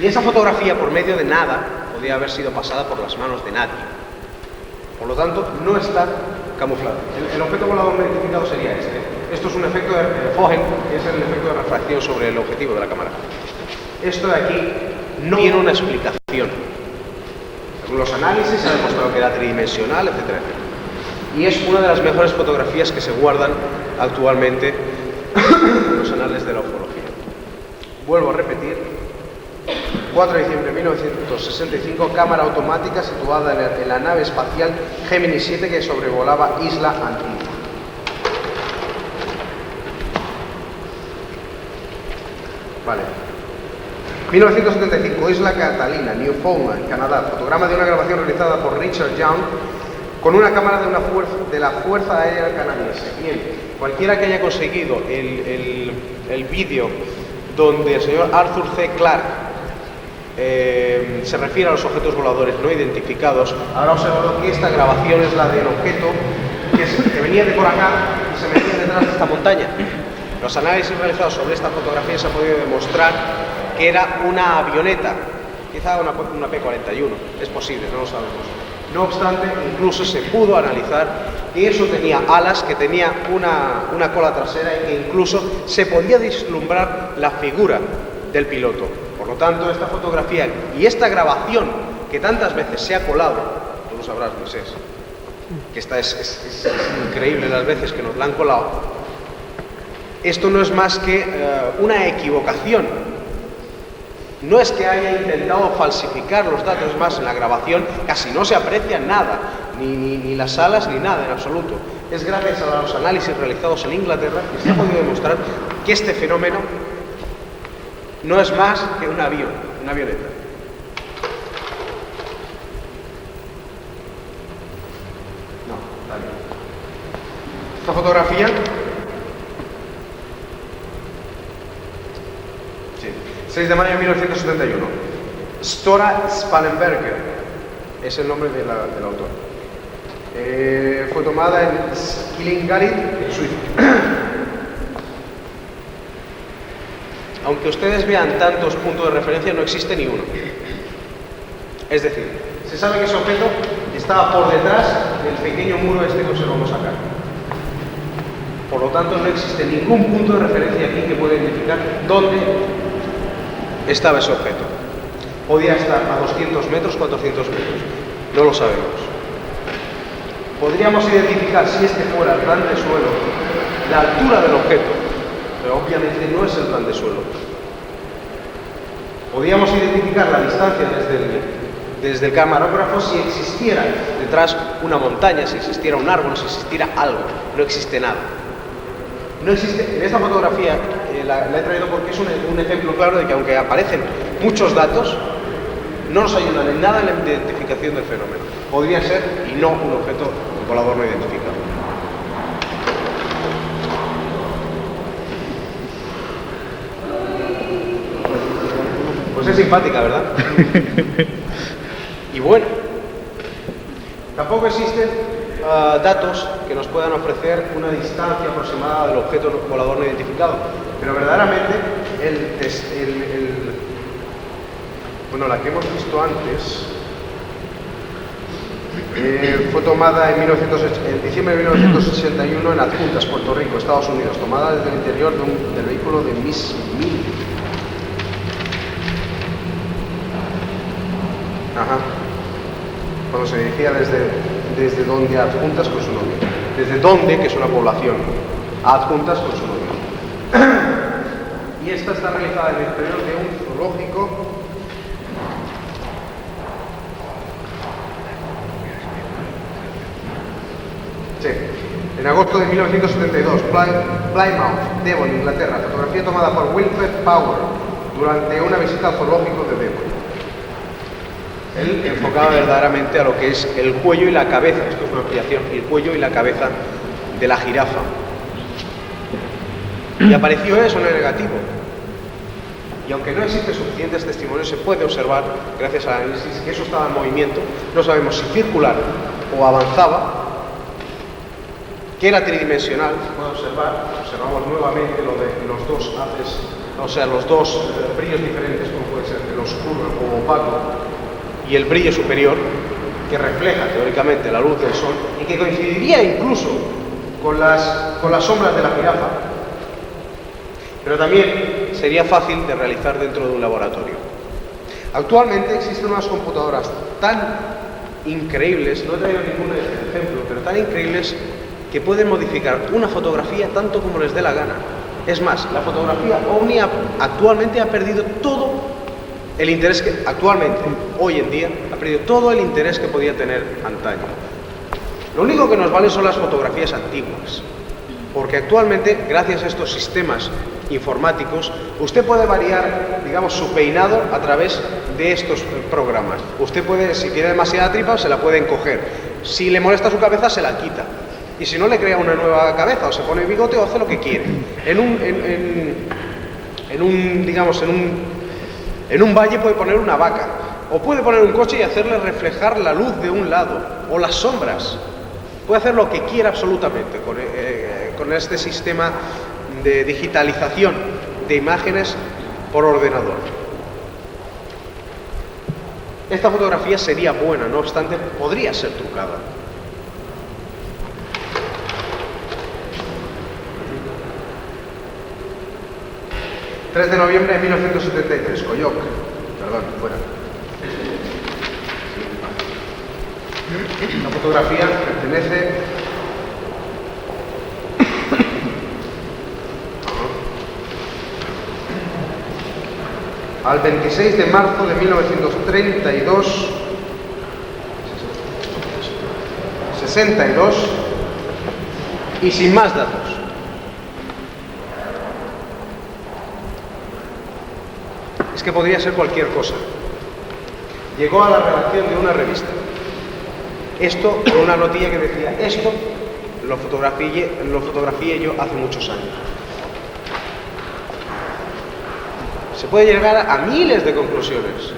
Y esa fotografía, por medio de nada, podía haber sido pasada por las manos de nadie. Por lo tanto, no está camuflado. El objeto volador no identificado sería este. Esto es un efecto de Vogel, que es el efecto de refracción sobre el objetivo de la cámara. Esto de aquí no tiene una explicación. Según los análisis se ha demostrado que era tridimensional, etcétera, etcétera. Y es una de las mejores fotografías que se guardan actualmente en los anales de la ufología. Vuelvo a repetir, 4 de diciembre de 1965, cámara automática situada en la nave espacial Gemini 7 que sobrevolaba Isla Antigua. Vale. 1975, Isla Catalina, Newfoundland, Canadá. Fotograma de una grabación realizada por Richard Young con una cámara de la Fuerza Aérea Canadiense. Bien, cualquiera que haya conseguido el vídeo donde el señor Arthur C. Clarke se refiere a los objetos voladores no identificados, habrá observado que esta grabación es la del objeto que venía de por acá y se metía detrás de esta montaña. Los análisis realizados sobre esta fotografía se ha podido demostrar que era una avioneta, quizá una P-41, es posible, no lo sabemos. No obstante, incluso se pudo analizar que eso tenía alas, que tenía una cola trasera y que incluso se podía vislumbrar la figura del piloto. Por lo tanto, esta fotografía y esta grabación que tantas veces se ha colado, tú lo sabrás, Moisés, que esta es increíble las veces que nos la han colado, esto no es más que una equivocación. No es que haya intentado falsificar los datos, más en la grabación casi no se aprecia nada, ni las alas ni nada en absoluto. Es gracias a los análisis realizados en Inglaterra que se ha podido demostrar que este fenómeno no es más que un avión, una avioneta. No, está bien. Esta fotografía, sí, 6 de mayo de 1971. Stora Spangenberger es el nombre del autor. Fue tomada en Skillingaryd, en Suiza. Aunque ustedes vean tantos puntos de referencia, no existe ni uno. Es decir, se sabe que ese objeto estaba por detrás del pequeño muro este que observamos acá. Por lo tanto, no existe ningún punto de referencia aquí que pueda identificar dónde estaba ese objeto. Podía estar a 200 metros, 400 metros. No lo sabemos. Podríamos identificar, si este fuera el plan de suelo, la altura del objeto, pero obviamente no es el plan de suelo. Podríamos identificar la distancia desde el camarógrafo si existiera detrás una montaña, si existiera un árbol, si existiera algo. No existe nada. No existe. En esta fotografía la he traído porque es un ejemplo claro de que aunque aparecen muchos datos, no nos ayudan en nada en la identificación del fenómeno. Podría ser y no un objeto volador no identificado. Pues es simpática, ¿verdad? Y bueno, tampoco existen datos que nos puedan ofrecer una distancia aproximada del objeto volador no identificado, pero verdaderamente bueno, la que hemos visto antes fue tomada en diciembre de 1981 en Adjuntas, Puerto Rico, Estados Unidos, tomada desde el interior del vehículo de Miss Millie. Ajá. Cuando se dirigía desde donde Adjuntas con su novio. Desde donde, que es una población, a Adjuntas con su novio. Y esta está realizada en el interior de un zoológico. Sí. En agosto de 1972, Plymouth, Devon, Inglaterra. Fotografía tomada por Wilfred Power durante una visita al zoológico de Devon. Él enfocaba verdaderamente a lo que es el cuello y la cabeza, esto es una ampliación, el cuello y la cabeza de la jirafa. Y apareció eso en el negativo. Y aunque no existen suficientes testimonios, se puede observar, gracias al análisis, que eso estaba en movimiento. No sabemos si circular o avanzaba, que era tridimensional. Se puede observar, observamos nuevamente lo de los dos haces, o sea, los dos brillos diferentes, como puede ser el oscuro o opaco, y el brillo superior, que refleja teóricamente la luz del sol, y que coincidiría incluso con las sombras de la jirafa, pero también sería fácil de realizar dentro de un laboratorio. Actualmente existen unas computadoras tan increíbles, no he traído ningún ejemplo, pero tan increíbles que pueden modificar una fotografía tanto como les dé la gana. Es más, la fotografía OVNI actualmente ha perdido todo el interés que actualmente, hoy en día, ha perdido todo el interés que podía tener antaño. Lo único que nos valen son las fotografías antiguas, porque actualmente, gracias a estos sistemas informáticos, usted puede variar, digamos, su peinado a través de estos programas. Usted puede, si tiene demasiada tripa, se la puede encoger. Si le molesta su cabeza, se la quita. Y si no, le crea una nueva cabeza, o se pone bigote o hace lo que quiere. En un valle puede poner una vaca, o puede poner un coche y hacerle reflejar la luz de un lado, o las sombras. Puede hacer lo que quiera absolutamente con este sistema de digitalización de imágenes por ordenador. Esta fotografía sería buena, no obstante, podría ser trucada. ...3 de noviembre de 1973, Coyoc. Perdón, fuera. La fotografía pertenece al 26 de marzo de 1932, 62, y sin más datos. Es que podría ser cualquier cosa. Llegó a la redacción de una revista. Esto, con una notilla que decía, esto lo fotografié yo hace muchos años. Se puede llegar a miles de conclusiones.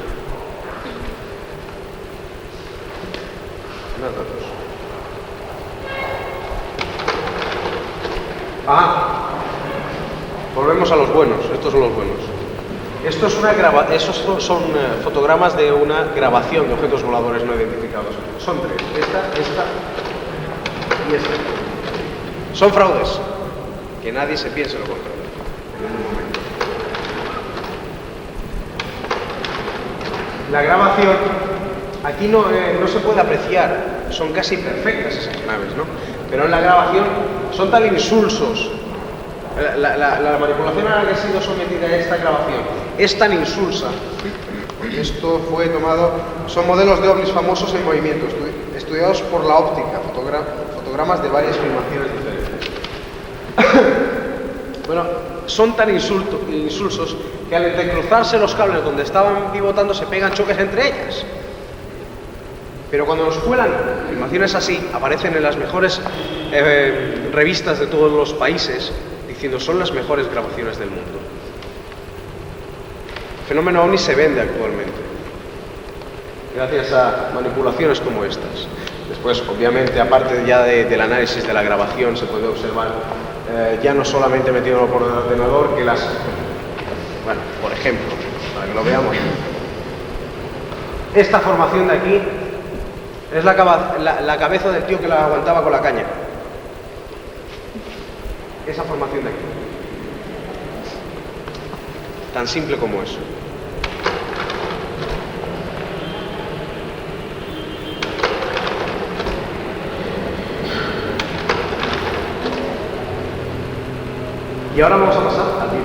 Más datos. Volvemos a los buenos. Estos son los buenos. Esos son fotogramas de una grabación de objetos voladores no identificados. Son 3. Esta y esta. Son fraudes. Que nadie se piense lo contrario. En ningún momento. La grabación, aquí no se puede apreciar. Son casi perfectas esas naves, ¿no? Pero en la grabación son tan insulsos. La manipulación a la que ha sido sometida a esta grabación es tan insulsa. Esto fue tomado, son modelos de ovnis famosos en movimiento, estudiados por la óptica, fotogramas de varias filmaciones diferentes. Bueno, son tan insulsos que al entrecruzarse los cables donde estaban pivotando se pegan choques entre ellas. Pero cuando nos cuelan filmaciones así, aparecen en las mejores revistas de todos los países, diciendo son las mejores grabaciones del mundo. El fenómeno OVNI se vende actualmente, gracias a manipulaciones como estas. Después, obviamente, aparte ya del análisis de la grabación, se puede observar, ya no solamente metiéndolo por el ordenador, que las... Bueno, por ejemplo, para que lo veamos, esta formación de aquí es la cabeza del tío que la aguantaba con la caña. Esa formación de aquí. Tan simple como eso. Y ahora vamos a pasar al vídeo.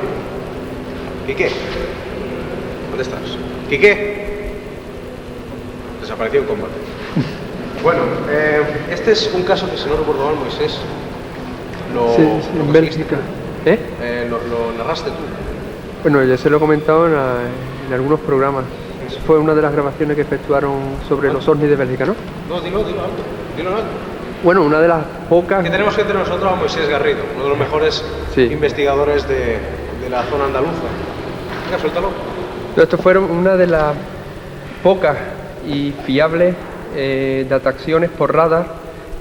¿Quique? ¿Dónde estás? ¿Quique? Desapareció en combate. Bueno, este es un caso que, si no recuerdo mal, Moisés lo en Bélgica. lo narraste tú. Bueno, ya se lo he comentado en algunos programas. ¿En fue una de las grabaciones que efectuaron sobre los ovnis de Bélgica, ¿no? No, dilo alto. Bueno, una de las pocas... Que tenemos entre nosotros a Moisés Garrido, uno de los mejores investigadores de la zona andaluza. Venga, suéltalo. Esto fueron una de las pocas y fiables dataciones por radar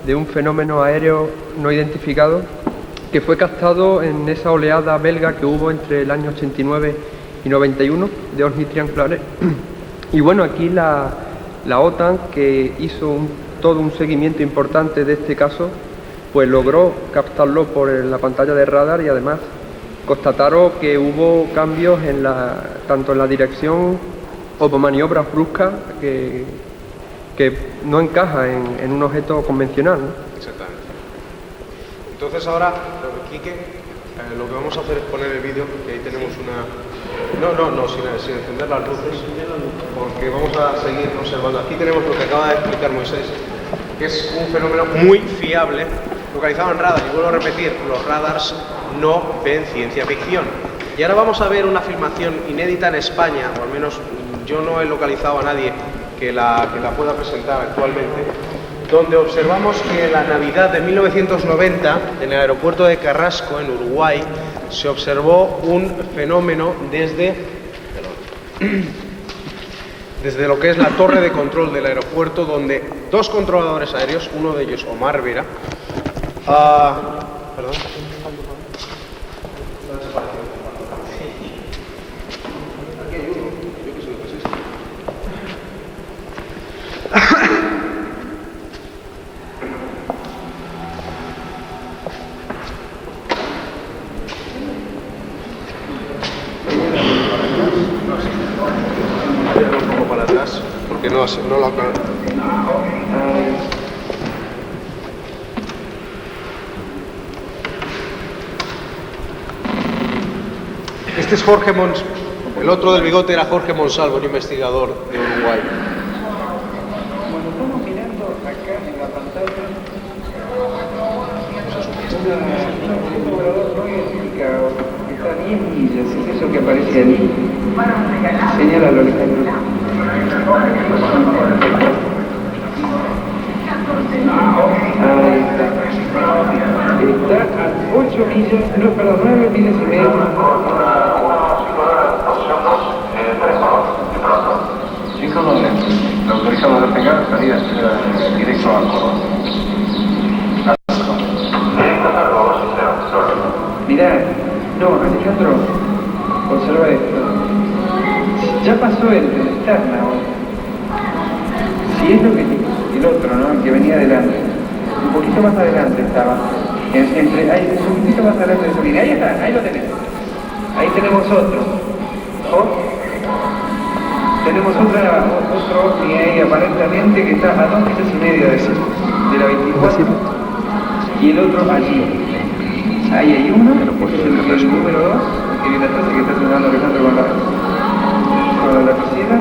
de un fenómeno aéreo no identificado que fue captado en esa oleada belga que hubo entre el año 89 y 91 de ovnis triangulares. Y bueno, aquí la OTAN, que hizo todo un seguimiento importante de este caso, pues logró captarlo por la pantalla de radar y además constataron que hubo cambios tanto en la dirección o maniobras bruscas que no encaja en un objeto convencional, ¿no? Exactamente. Entonces ahora, Quique, lo que vamos a hacer es poner el vídeo, que ahí tenemos una... No, sin encender las luces, porque vamos a seguir observando. Aquí tenemos lo que acaba de explicar Moisés, que es un fenómeno muy fiable, localizado en radar. Y vuelvo a repetir, los radars no ven ciencia ficción. Y ahora vamos a ver una filmación inédita en España, o al menos yo no he localizado a nadie que la pueda presentar actualmente, donde observamos que en la Navidad de 1990, en el aeropuerto de Carrasco, en Uruguay, se observó un fenómeno desde lo que es la torre de control del aeropuerto, donde dos controladores aéreos, uno de ellos Omar Vera, perdón. Un poco para atrás, porque no lo acabo. Este es Jorge Monsalvo. El otro del bigote era Jorge Monsalvo, un investigador de Uruguay. Cuando estamos mirando acá en la pantalla, un operador no identificado está a 10 millas, es eso que aparece ahí. Señálalo, Alejandro. Ahí está. Está a 8 millas, no, perdón, 9 millas y medio. Lo autorizamos a despegar, salida directo a Córdoba. Mirá, no, Alejandro, observa esto. Ya pasó el externa. Si es lo que el otro, ¿no? El que venía adelante. Un poquito más adelante estaba. Un poquito más adelante de esa línea. Ahí está, ahí lo tenemos. Ahí tenemos otro. Tenemos otro ovni ahí aparentemente que está a 2 millas y medio de la 24 y el otro allí. Ahí hay uno, que es el número 2, que viene atrás y que está sonando Alejandro con la lapicera,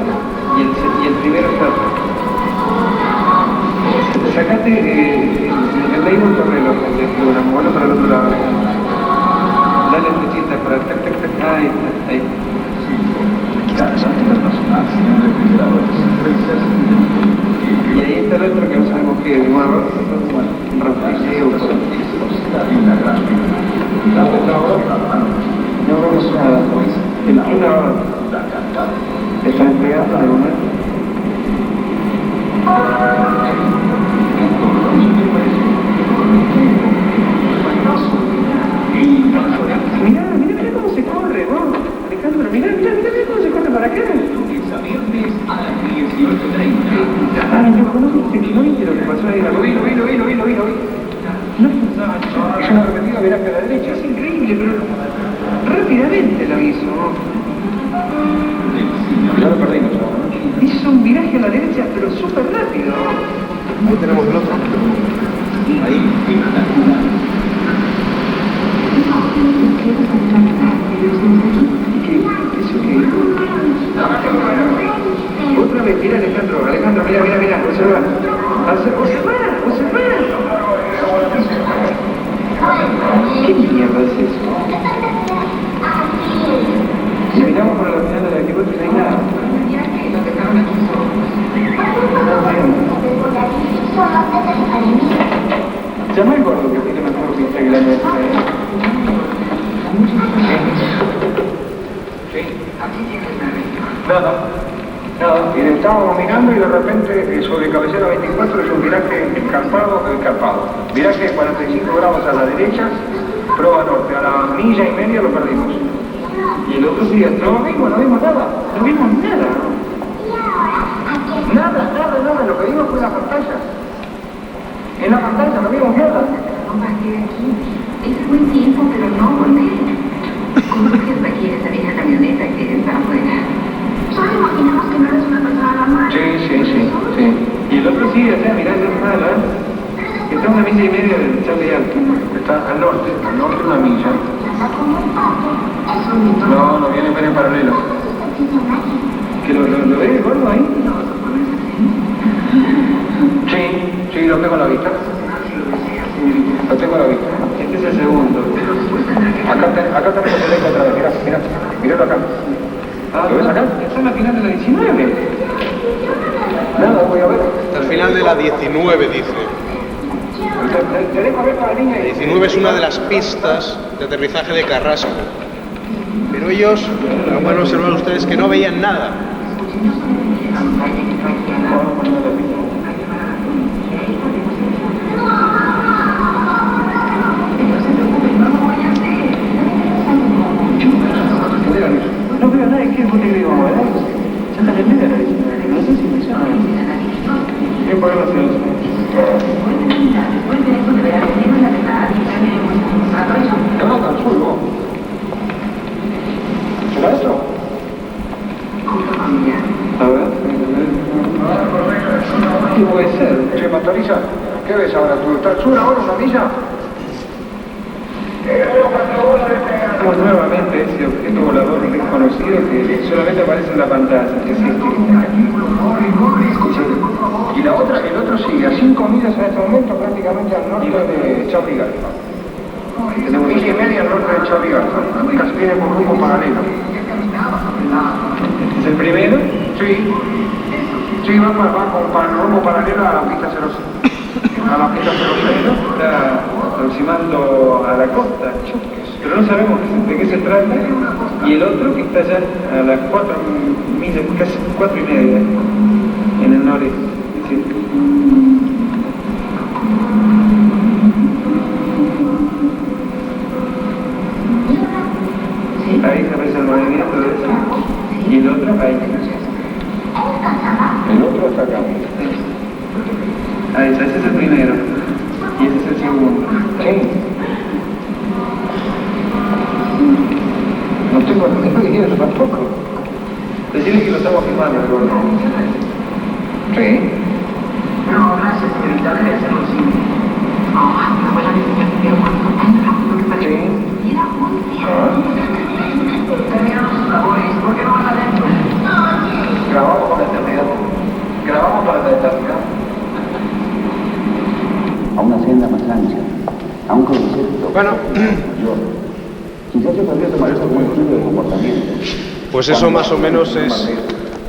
y el primero está. Sacate el label con reloj, el una mono para el otro lado. Dale flechita para el tac tac tac. Ahí está, ahí. Y ahí está el otro que no sabemos qué es, un arroz, un rastrilleo. No vemos nada, el una está entregando de momento. Mira cómo se corre, ¿no? Alejandro, mira cómo se corre para acá. Ah, no viste lo que pasó ahí. Lo vi. No, es una repetida viraje a la derecha. Es increíble, pero rápidamente lo hizo. Ya lo perdimos. Hizo un viraje a la derecha, pero súper rápido. Ahí tenemos el otro. Ahí. Otra vez, mira Alejandro, mira, observa. ¿Qué mierda es eso? Si miramos por la final de la 24 no hay nada. Nada, y estábamos mirando y de repente sobre cabecera 24 es un viraje escarpado. Viraje 45 grados a la derecha, proa norte, a la milla y media lo perdimos. Y el otro día no vimos nada. Nada, lo que vimos fue la pantalla. En la pantalla no vimos nada. Es buen tiempo, pero no volver. ¿Conduces aquí esa vieja camioneta que está afuera? Solo imaginamos que no eres una persona normal. Sí. Y el otro sí, mirando nada, está a una milla y media del Charlie Alto. Está al norte una milla. No viene en paralelo. ¿Que lo ves, gordo, ahí? Sí, lo tengo a la vista. Este es el segundo. Acá tenemos el eco otra vez, miralo acá. ¿Lo ves acá? Está en la final de la 19. Nada, voy a ver. Al final de la 19, dice. Te dejo ver con la niña. La 19 es una de las pistas de aterrizaje de Carrasco. Pero ellos, como van a observar ustedes, que no veían nada. No veo nada, ¿qué es lo que digo? Ya está entendida. No sé si me llama. ¿Qué podemos hacer? No, tan solo. ¿Será eso? A ver. ¿Qué puede ser? Che, Matariza, ¿qué ves ahora? ¿Tú estás al sur ahora, una milla? Tenemos nuevamente ese objeto volador desconocido que solamente aparece en la pantalla. ¿Qué es este? Y la otra, el otro sigue a 5 millas en este momento, prácticamente al norte de Charlie Garza. Tenemos milla y media al norte de Charlie Garza. Casi viene por rumbo paralelo. ¿Este es el primero? Sí, va para el rumbo paralelo a la pista 06. A la pista 06, ¿no? Está aproximando a la costa, pero no sabemos de qué se trata. Y el otro que está allá a las 4 millas, casi 4 y media, en el noreste. Sí. Ahí se aparece el movimiento de eso. Y el otro ahí. El otro está acá. Ahí está, ese es el primero. Y ese es el segundo. Sí. No estoy diciendo eso tampoco. Decirle que lo estamos filmando, el gordo. Sí. No, gracias, señorita, debe ser lo siguiente. No voy a decir que lo que parece. Era muy bien. Terminamos sus labores, ¿por qué no van adentro? Grabamos para la eternidad. Grabamos para la eternidad. A una senda más ancha, a un concepto Bueno. mayor. Quizás yo podría tomar eso como un estudio de comportamiento. Pues eso más o menos es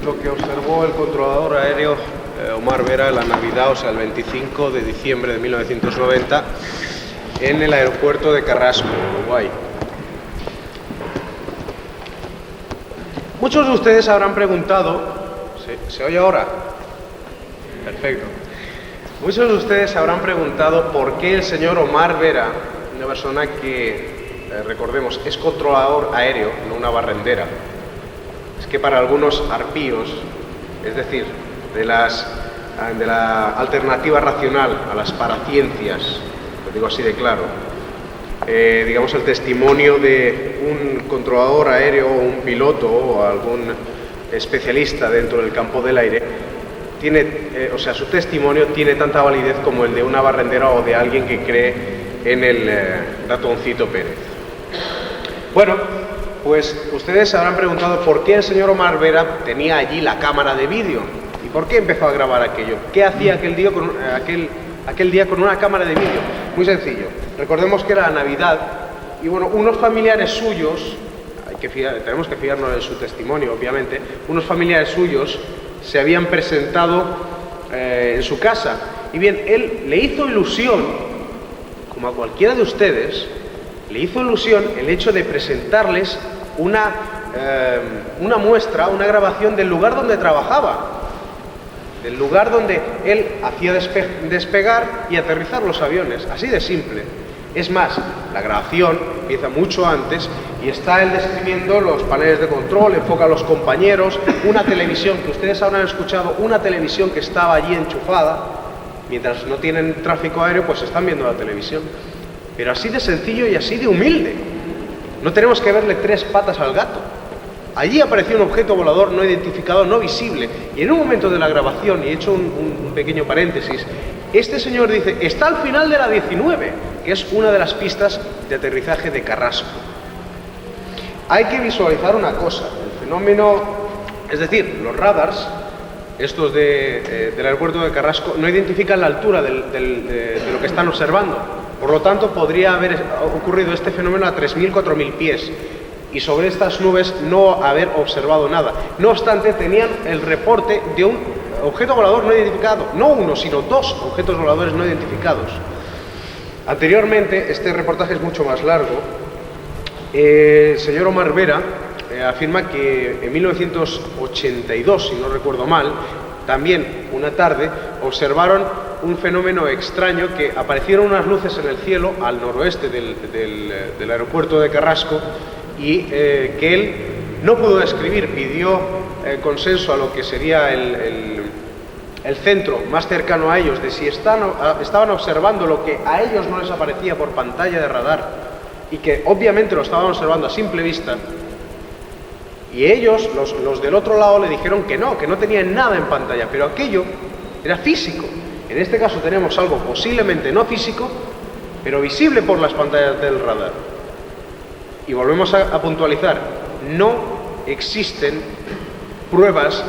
lo que observó el controlador aéreo Omar Vera la Navidad, o sea, el 25 de diciembre de 1990, en el aeropuerto de Carrasco, Uruguay. Muchos de ustedes habrán preguntado, ¿se oye ahora? Perfecto. Muchos de ustedes habrán preguntado por qué el señor Omar Vera, una persona que, recordemos, es controlador aéreo, no una barrendera. Es que para algunos arpíos, es decir, de la alternativa racional a las paraciencias, lo digo así de claro, digamos el testimonio de un controlador aéreo o un piloto o algún especialista dentro del campo del aire, o sea, su testimonio tiene tanta validez como el de una barrendera o de alguien que cree en el ratoncito Pérez. Bueno, pues ustedes habrán preguntado por qué el señor Omar Vera tenía allí la cámara de vídeo y por qué empezó a grabar aquello. ¿Qué hacía aquel día con una cámara de vídeo? Muy sencillo. Recordemos que era Navidad y bueno, unos familiares suyos, tenemos que fiarnos en su testimonio, obviamente, unos familiares suyos se habían presentado en su casa. Y bien, él le hizo ilusión, como a cualquiera de ustedes, le hizo ilusión el hecho de presentarles una muestra, una grabación del lugar donde trabajaba, del lugar donde él hacía despegar y aterrizar los aviones, así de simple. Es más, la grabación empieza mucho antes y está él describiendo los paneles de control, enfoca a los compañeros, una televisión, que ustedes habrán escuchado, una televisión que estaba allí enchufada, mientras no tienen tráfico aéreo, pues están viendo la televisión. Pero así de sencillo y así de humilde. No tenemos que verle tres patas al gato. Allí apareció un objeto volador no identificado, no visible, y en un momento de la grabación, y he hecho un pequeño paréntesis, este señor dice, está al final de la 19, que es una de las pistas de aterrizaje de Carrasco. Hay que visualizar una cosa, el fenómeno, es decir, los radars, estos del aeropuerto de Carrasco, no identifican la altura de lo que están observando. Por lo tanto, podría haber ocurrido este fenómeno a 3.000, 4.000 pies. Y sobre estas nubes no haber observado nada. No obstante, tenían el reporte de un objeto volador no identificado. No uno, sino dos objetos voladores no identificados. Anteriormente, este reportaje es mucho más largo. El señor Omar Vera afirma que en 1982, si no recuerdo mal, también una tarde, observaron un fenómeno extraño, que aparecieron unas luces en el cielo al noroeste del aeropuerto de Carrasco, y que él no pudo describir, pidió consenso a lo que sería el centro más cercano a ellos, de si estaban observando lo que a ellos no les aparecía por pantalla de radar, y que obviamente lo estaban observando a simple vista, y ellos, los del otro lado, le dijeron que no tenían nada en pantalla, pero aquello era físico. En este caso tenemos algo posiblemente no físico, pero visible por las pantallas del radar. Y volvemos a puntualizar, no existen pruebas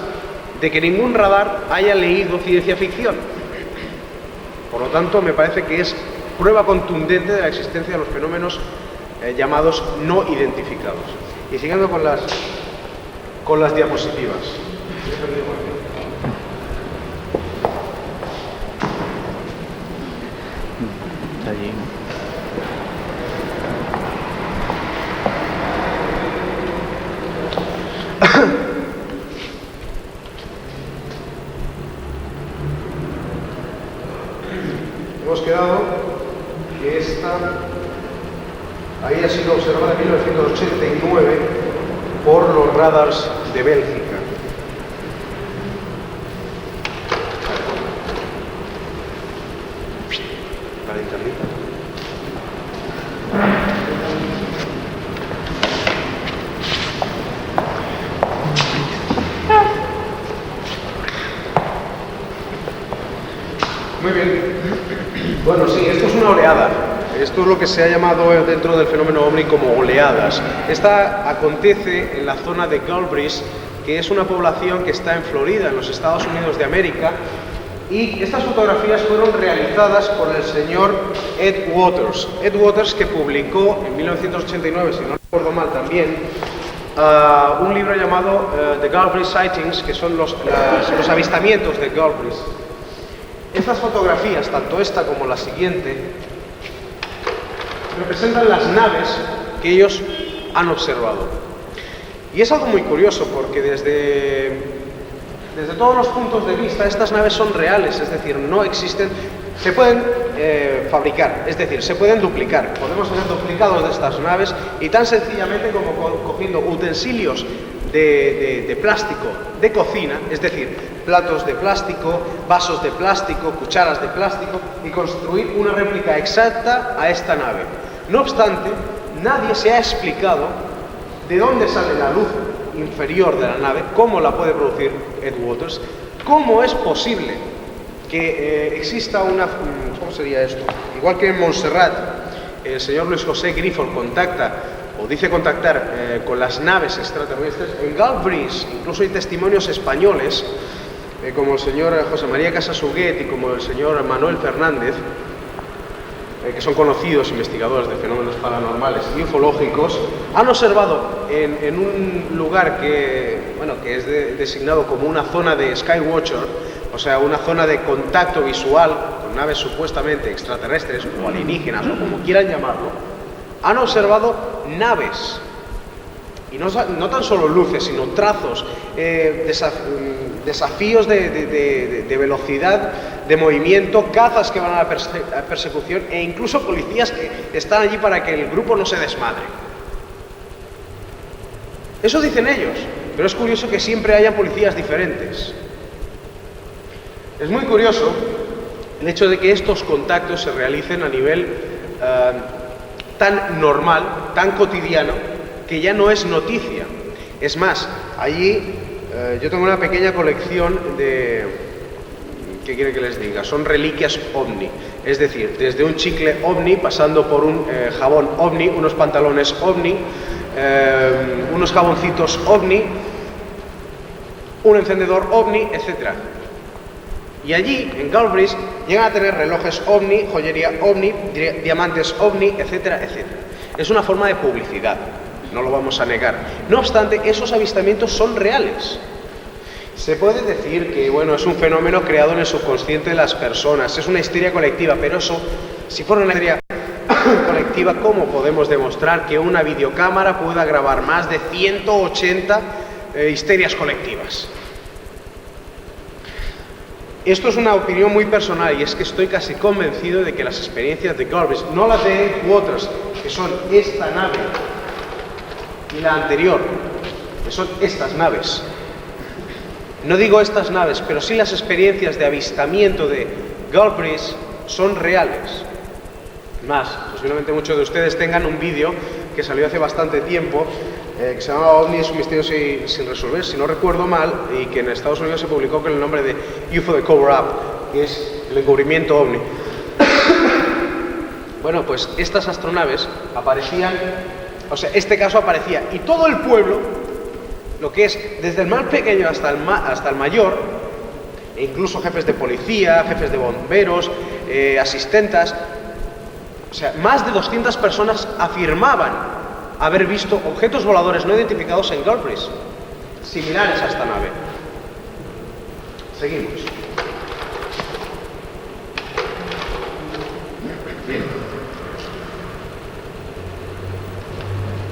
de que ningún radar haya leído ciencia ficción. Por lo tanto, me parece que es prueba contundente de la existencia de los fenómenos llamados no identificados. Y siguiendo con las diapositivas. Allí. Hemos quedado que esta había sido observada en 1989 por los radars de Bélgica. Para internet. Muy bien. Bueno, sí, esto es una oleada. Esto es lo que se ha llamado dentro del fenómeno OVNI como oleadas. Esta acontece en la zona de Galbraith, que es una población que está en Florida, en los Estados Unidos de América, y estas fotografías fueron realizadas por el señor Ed Waters. Ed Waters, que publicó en 1989, si no recuerdo mal también, un libro llamado The Galbraith Sightings, que son los avistamientos de Galbraith. Estas fotografías, tanto esta como la siguiente, representan las naves que ellos han observado. Y es algo muy curioso, porque desde todos los puntos de vista estas naves son reales, es decir, no existen, se pueden fabricar, es decir, se pueden duplicar. Podemos hacer duplicados de estas naves, y tan sencillamente como cogiendo utensilios de plástico de cocina, es decir, platos de plástico, vasos de plástico, cucharas de plástico, y construir una réplica exacta a esta nave. No obstante, nadie se ha explicado de dónde sale la luz inferior de la nave, cómo la puede producir Ed Waters, cómo es posible que exista una... ¿Cómo sería esto? Igual que en Montserrat, el señor Luis José Grifol contacta o dice contactar con las naves extraterrestres, en Galbraith incluso hay testimonios españoles, como el señor José María Casasuguet y como el señor Manuel Fernández, que son conocidos investigadores de fenómenos paranormales y ufológicos, han observado en un lugar que es designado como una zona de Skywatcher, o sea, una zona de contacto visual con naves supuestamente extraterrestres o alienígenas o como quieran llamarlo, han observado naves. Y no tan solo luces, sino trazos, desafíos de velocidad, de movimiento, cazas que van a la persecución e incluso policías que están allí para que el grupo no se desmadre. Eso dicen ellos, pero es curioso que siempre haya policías diferentes. Es muy curioso el hecho de que estos contactos se realicen a nivel tan normal, tan cotidiano, que ya no es noticia. Es más, allí yo tengo una pequeña colección de... ¿Qué quiere que les diga? Son reliquias ovni. Es decir, desde un chicle ovni, pasando por un jabón ovni, unos pantalones ovni, unos jaboncitos ovni, un encendedor ovni, etc. Y allí, en Galbraith, llegan a tener relojes ovni, joyería ovni, diamantes ovni, etcétera, etcétera. Es una forma de publicidad. No lo vamos a negar. No obstante, esos avistamientos son reales. Se puede decir que, bueno, es un fenómeno creado en el subconsciente de las personas, es una histeria colectiva, pero eso, si fuera una histeria colectiva, ¿cómo podemos demostrar que una videocámara pueda grabar más de 180 histerias colectivas? Esto es una opinión muy personal y es que estoy casi convencido de que las experiencias de Galbraith, no las de Eric Waters, que son esta nave, y la anterior, que son estas naves. No digo estas naves, pero sí las experiencias de avistamiento de Galbraith son reales. Más, posiblemente muchos de ustedes tengan un vídeo que salió hace bastante tiempo, que se llama OVNI es un misterio sin resolver, si no recuerdo mal, y que en Estados Unidos se publicó con el nombre de UFO The Cover-Up, que es el encubrimiento OVNI. Bueno, pues estas astronaves aparecían... O sea, este caso aparecía y todo el pueblo, lo que es desde el más pequeño hasta el mayor, e incluso jefes de policía, jefes de bomberos, asistentas, o sea, más de 200 personas afirmaban haber visto objetos voladores no identificados en Galbraith, similares a esta nave. Seguimos. Bien.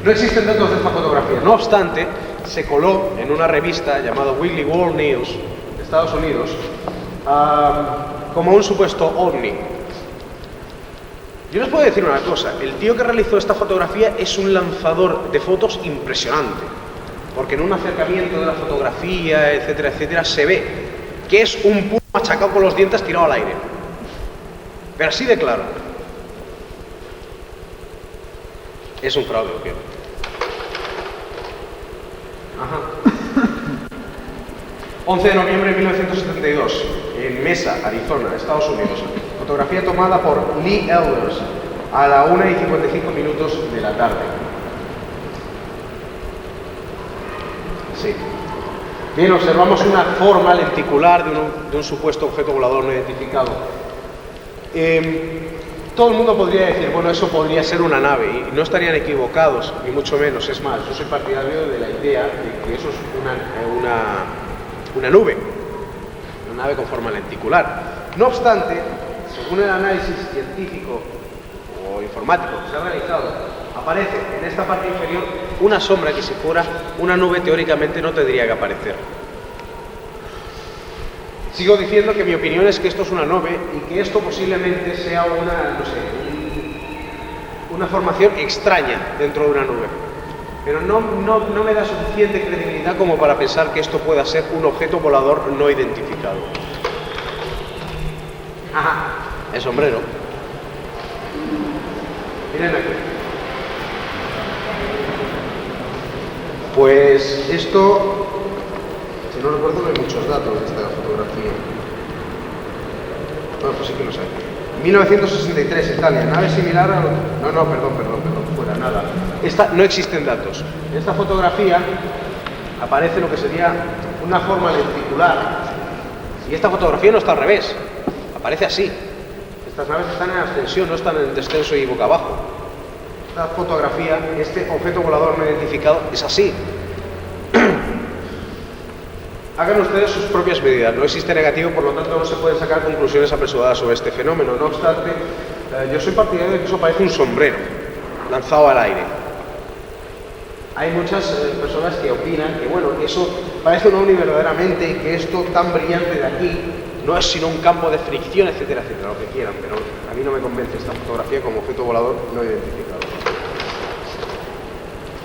No existen datos de esta fotografía, no obstante, se coló en una revista llamada Weekly World News de Estados Unidos como un supuesto ovni. Yo les puedo decir una cosa, el tío que realizó esta fotografía es un lanzador de fotos impresionante, porque en un acercamiento de la fotografía, etcétera, etcétera, se ve que es un puma machacado con los dientes tirado al aire. Pero así de claro. Es un fraude, obviamente. Ajá. 11 de noviembre de 1972, en Mesa, Arizona, Estados Unidos. Fotografía tomada por Lee Elders a la 1:55 de la tarde. Sí. Bien, observamos una forma lenticular de un supuesto objeto volador no identificado. Todo el mundo podría decir, bueno, eso podría ser una nave, y no estarían equivocados, ni mucho menos. Es más, yo soy partidario de la idea de que eso es una nube, una nave con forma lenticular. No obstante, según el análisis científico o informático que se ha realizado, aparece en esta parte inferior una sombra que, si fuera una nube, teóricamente no tendría que aparecer. Sigo diciendo que mi opinión es que esto es una nube y que esto posiblemente sea una formación extraña dentro de una nube. Pero no me da suficiente credibilidad como para pensar que esto pueda ser un objeto volador no identificado. Ajá, el sombrero. Miren aquí. Pues esto... Si no recuerdo, no hay muchos datos de esta fotografía. Bueno, pues sí que lo sé. 1963, Italia. Nave similar a... No, perdón, fuera, nada. No existen datos. En esta fotografía aparece lo que sería una forma lenticular. Y esta fotografía no está al revés. Aparece así. Estas naves están en ascensión, no están en descenso y boca abajo. Esta fotografía, este objeto volador no identificado, es así. Hagan ustedes sus propias medidas. No existe negativo, por lo tanto no se pueden sacar conclusiones apresuradas sobre este fenómeno. No obstante, yo soy partidario de que eso parece un sombrero lanzado al aire. Hay muchas personas que opinan que, bueno, que eso parece un ovni verdaderamente y que esto tan brillante de aquí no es sino un campo de fricción, etcétera, etcétera, lo que quieran, pero a mí no me convence esta fotografía como objeto volador no identificado.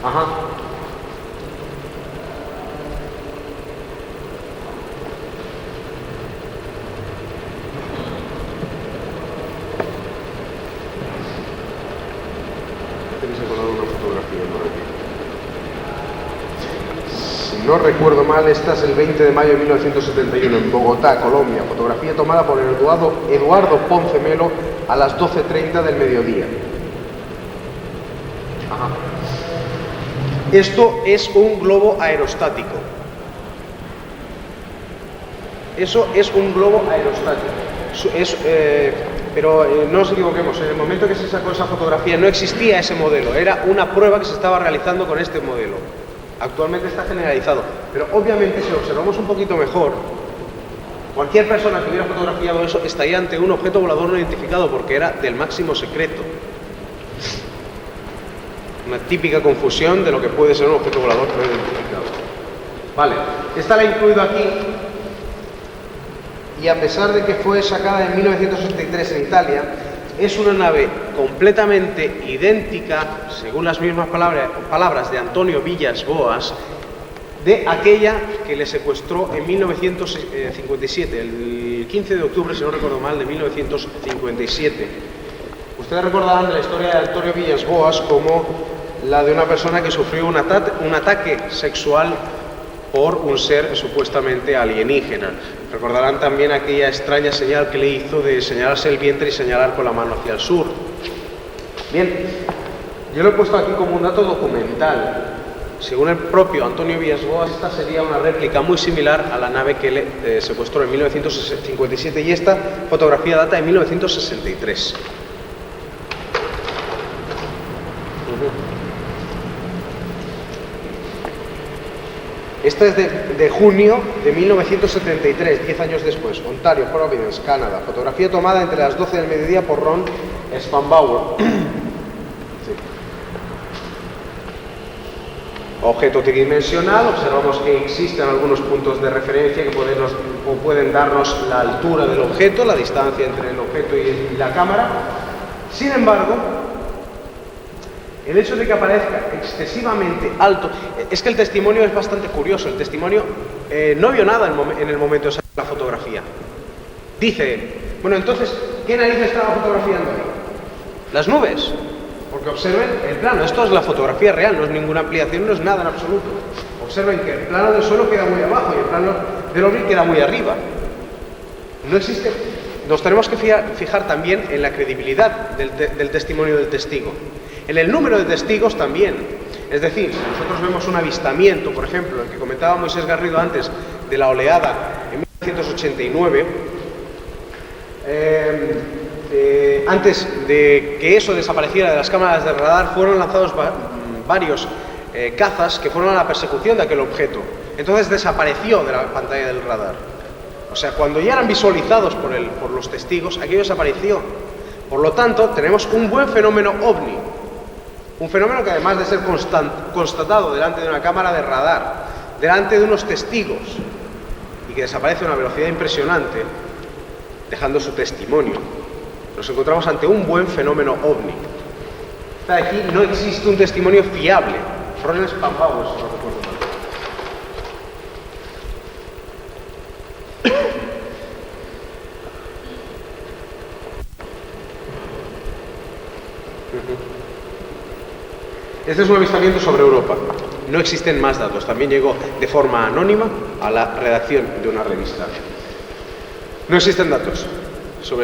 Ajá. No recuerdo mal, esta es el 20 de mayo de 1971 en Bogotá, Colombia. Fotografía tomada por Eduardo Ponce Melo a las 12:30 del mediodía. Ajá. Esto es un globo aerostático. Eso es un globo aerostático. Pero no nos equivoquemos, en el momento que se sacó esa fotografía no existía ese modelo, era una prueba que se estaba realizando con este modelo. Actualmente está generalizado, pero obviamente si lo observamos un poquito mejor, cualquier persona que hubiera fotografiado eso estaría ante un objeto volador no identificado porque era del máximo secreto. Una típica confusión de lo que puede ser un objeto volador no identificado. Vale, esta la he incluido aquí y a pesar de que fue sacada en 1963 en Italia, es una nave completamente idéntica, según las mismas palabras de Antonio Villas Boas, de aquella que le secuestró en 1957, el 15 de octubre, si no recuerdo mal, de 1957. Ustedes recordarán de la historia de Antonio Villas Boas como la de una persona que sufrió un ataque sexual por un ser supuestamente alienígena. Recordarán también aquella extraña señal que le hizo de señalarse el vientre y señalar con la mano hacia el sur. Bien, yo lo he puesto aquí como un dato documental. Según el propio Antonio Villas Boas, esta sería una réplica muy similar a la nave que le secuestró en 1957 y esta fotografía data de 1963. Esta es de junio de 1973, 10 años después, Ontario, Providence, Canadá. Fotografía tomada entre las 12 del mediodía por Ron Spanbauer. Sí. Objeto tridimensional, observamos que existen algunos puntos de referencia que pueden darnos la altura del objeto, la distancia entre el objeto y la cámara. Sin embargo, el hecho de que aparezca excesivamente alto, es que el testimonio es bastante curioso. El testimonio no vio nada en el momento de sacar la fotografía. Dice, bueno, entonces, ¿qué narices estaba fotografiando ahí? Las nubes. Porque observen el plano, esto es la fotografía real, no es ninguna ampliación, no es nada en absoluto. Observen que el plano del suelo queda muy abajo y el plano del ovni queda muy arriba. No existe. Nos tenemos que fijar también en la credibilidad del testimonio del testigo. En el número de testigos también. Es decir, si nosotros vemos un avistamiento, por ejemplo, el que comentaba Moisés Garrido antes, de la oleada en 1989, antes de que eso desapareciera de las cámaras de radar, fueron lanzados varios cazas que fueron a la persecución de aquel objeto. Entonces desapareció de la pantalla del radar. O sea, cuando ya eran visualizados por los testigos, aquello desapareció. Por lo tanto, tenemos un buen fenómeno ovni. Un fenómeno que además de ser constatado delante de una cámara de radar, delante de unos testigos, y que desaparece a una velocidad impresionante, dejando su testimonio, nos encontramos ante un buen fenómeno ovni. Aquí no existe un testimonio fiable. Ron Spanbauer, si no recuerdo mal. Este es un avistamiento sobre Europa. No existen más datos. También llegó de forma anónima a la redacción de una revista. No existen datos sobre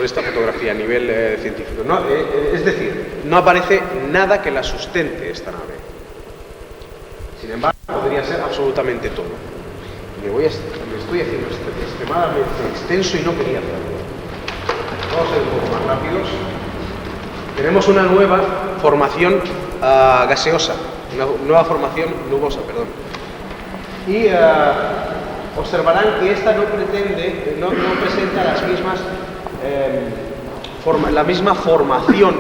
esta fotografía a nivel científico. No, es decir, no aparece nada que la sustente esta nave. Sin embargo, podría ser absolutamente todo. Me estoy haciendo extremadamente extenso y no quería hacerlo. Vamos a ser un poco más rápidos. Tenemos una nueva formación gaseosa, una nueva formación nubosa, perdón. Y observarán que esta no presenta las mismas, la misma formación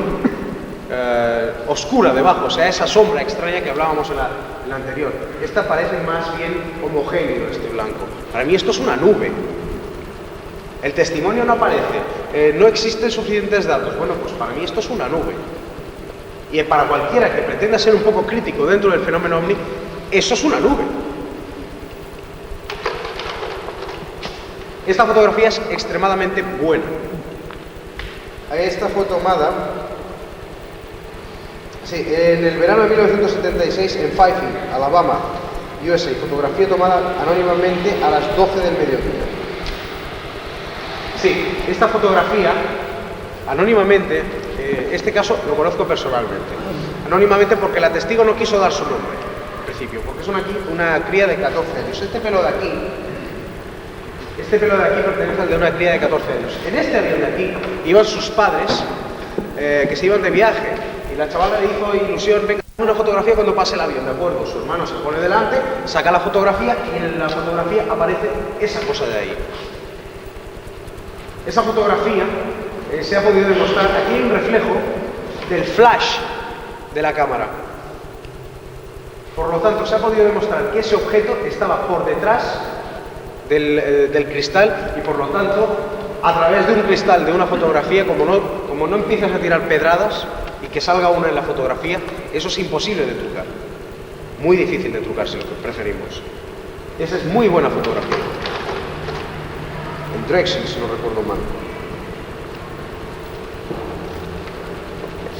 oscura debajo, o sea, esa sombra extraña que hablábamos en la anterior. Esta parece más bien homogéneo, este blanco. Para mí esto es una nube. El testimonio no aparece, no existen suficientes datos. Bueno, pues para mí esto es una nube. Y para cualquiera que pretenda ser un poco crítico dentro del fenómeno ovni, eso es una nube. Esta fotografía es extremadamente buena. Esta fue tomada en el verano de 1976 en Fayetteville, Alabama, USA. Fotografía tomada anónimamente a las 12 del mediodía. Sí, esta fotografía, anónimamente, este caso lo conozco personalmente. Anónimamente porque la testigo no quiso dar su nombre, al principio, porque es una cría de 14 años. Este pelo de aquí pertenece al de una cría de 14 años. En este avión de aquí iban sus padres, que se iban de viaje, y la chavala le hizo ilusión, venga, una fotografía cuando pase el avión, ¿de acuerdo? Su hermano se pone delante, saca la fotografía, y en la fotografía aparece esa cosa de ahí. Esa fotografía se ha podido demostrar, aquí hay un reflejo del flash de la cámara. Por lo tanto, se ha podido demostrar que ese objeto estaba por detrás del cristal y por lo tanto, a través de un cristal de una fotografía, como no empiezas a tirar pedradas y que salga una en la fotografía, eso es imposible de trucar. Muy difícil de trucar si lo preferimos. Esa es muy buena fotografía. En Drexel, si no recuerdo mal.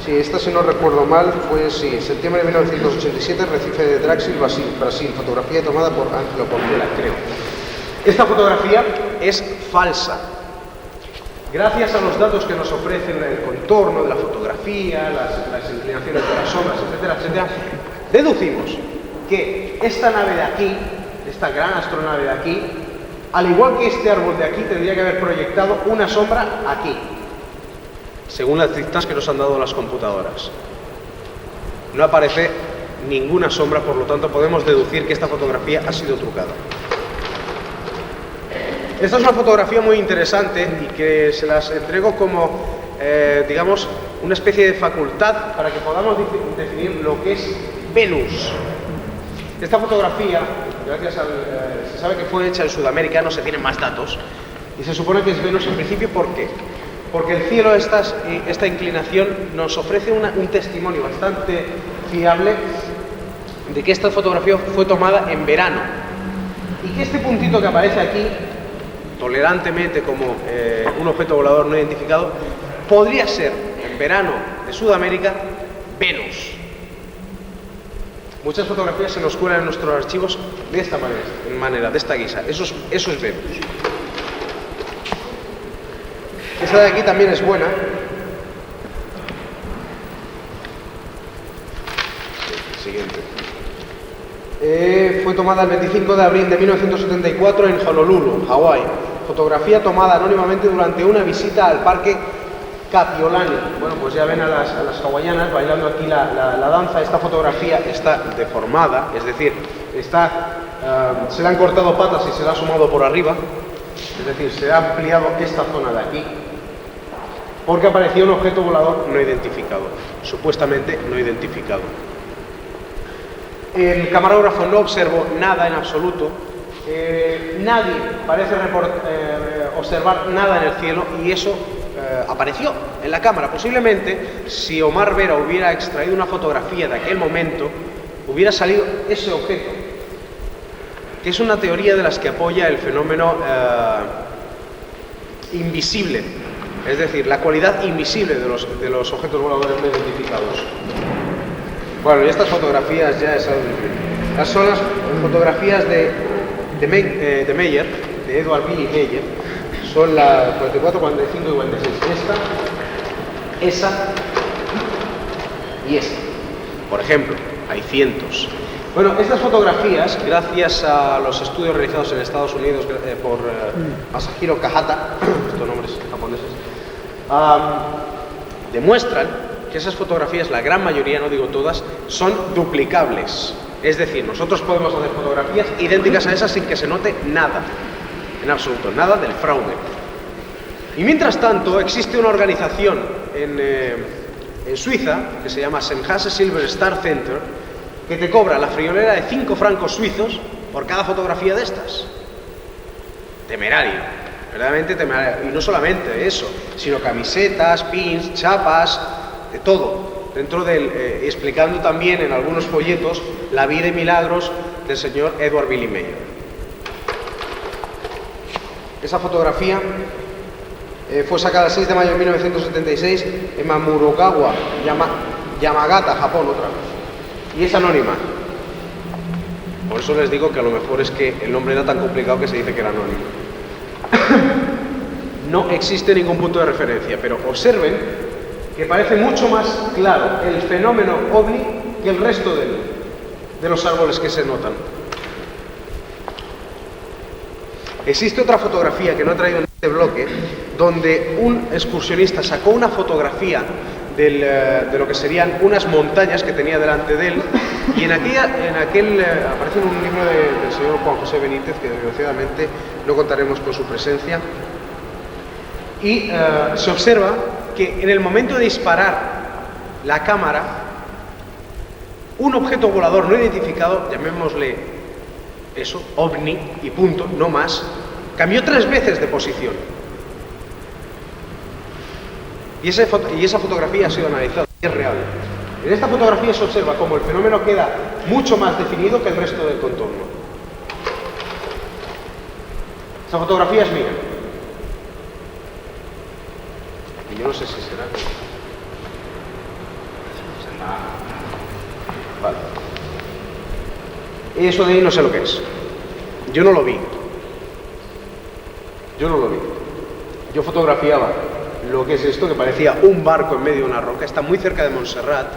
Sí, esta, si no recuerdo mal, fue, septiembre de 1987, Recife de Drexel, Brasil. Fotografía tomada por Ángelo Portela, creo. Esta fotografía es falsa. Gracias a los datos que nos ofrecen el contorno de la fotografía, las inclinaciones de las sombras, etcétera, etcétera, deducimos que esta nave de aquí, esta gran astronave de aquí, al igual que este árbol de aquí, tendría que haber proyectado una sombra aquí, según las dictas que nos han dado las computadoras. No aparece ninguna sombra, por lo tanto podemos deducir que esta fotografía ha sido trucada. Esta es una fotografía muy interesante y que se las entrego como, digamos, una especie de facultad para que podamos definir lo que es Venus. Esta fotografía, gracias se sabe que fue hecha en Sudamérica, no se tienen más datos, y se supone que es Venus en principio. ¿Por qué? Porque el cielo, esta inclinación, nos ofrece un testimonio bastante fiable de que esta fotografía fue tomada en verano y que este puntito que aparece aquí, tolerantemente como un objeto volador no identificado, podría ser, en verano de Sudamérica, Venus. Muchas fotografías se nos cuelan en nuestros archivos de esta manera, de esta guisa. Eso es Venus. Esta de aquí también es buena. Siguiente. Fue tomada el 25 de abril de 1974 en Honolulu, Hawái. Fotografía tomada anónimamente durante una visita al parque Kapiolani. Bueno, pues ya ven a las hawaianas bailando aquí la danza. Esta fotografía está deformada, es decir, se le han cortado patas y se le ha sumado por arriba. Es decir, se ha ampliado esta zona de aquí, porque aparecía un objeto volador no identificado, supuestamente no identificado. El camarógrafo no observó nada en absoluto, nadie parece observar nada en el cielo, y eso apareció en la cámara. Posiblemente, si Omar Vera hubiera extraído una fotografía de aquel momento, hubiera salido ese objeto, que es una teoría de las que apoya el fenómeno invisible, es decir, la cualidad invisible de los objetos voladores no identificados. Bueno, y estas fotografías ya son las fotografías de Meyer, de Edward Billy Meyer. Son las 44, 45 y 46. Esa y esta. Por ejemplo, hay cientos. Bueno, estas fotografías, gracias a los estudios realizados en Estados Unidos por Masahiro Kahata, estos nombres japoneses, demuestran que esas fotografías, la gran mayoría, no digo todas, son duplicables. Es decir, nosotros podemos hacer fotografías idénticas a esas sin que se note nada, en absoluto, nada del fraude. Y mientras tanto, existe una organización en Suiza que se llama Sennheiser Silver Star Center, que te cobra la friolera de 5 francos suizos por cada fotografía de estas. Temerario, verdaderamente temerario. Y no solamente eso, sino camisetas, pins, chapas, de todo. Dentro del, explicando también en algunos folletos la vida y milagros del señor Edward Billy Mayer. Esa fotografía fue sacada el 6 de mayo de 1976 en Mamurogawa, Yamagata, Japón, otra vez. Y es anónima. Por eso les digo que a lo mejor es que el nombre era tan complicado que se dice que era anónimo. No existe ningún punto de referencia, pero observen que parece mucho más claro el fenómeno ovni que el resto de los árboles que se notan. Existe otra fotografía que no he traído en este bloque, donde un excursionista sacó una fotografía de lo que serían unas montañas que tenía delante de él, y en aquel aparece en un libro del señor Juan José Benítez, que desgraciadamente no contaremos con su presencia, y se observa que en el momento de disparar la cámara, un objeto volador no identificado, llamémosle eso, ovni y punto, no más, cambió 3 veces de posición. Y esa fotografía ha sido analizada, es real. En esta fotografía se observa cómo el fenómeno queda mucho más definido que el resto del contorno. Esa fotografía es mía. Y yo no sé si será. Vale. Eso de ahí no sé lo que es. Yo no lo vi. Yo fotografiaba lo que es esto, que parecía un barco en medio de una roca. Está muy cerca de Montserrat.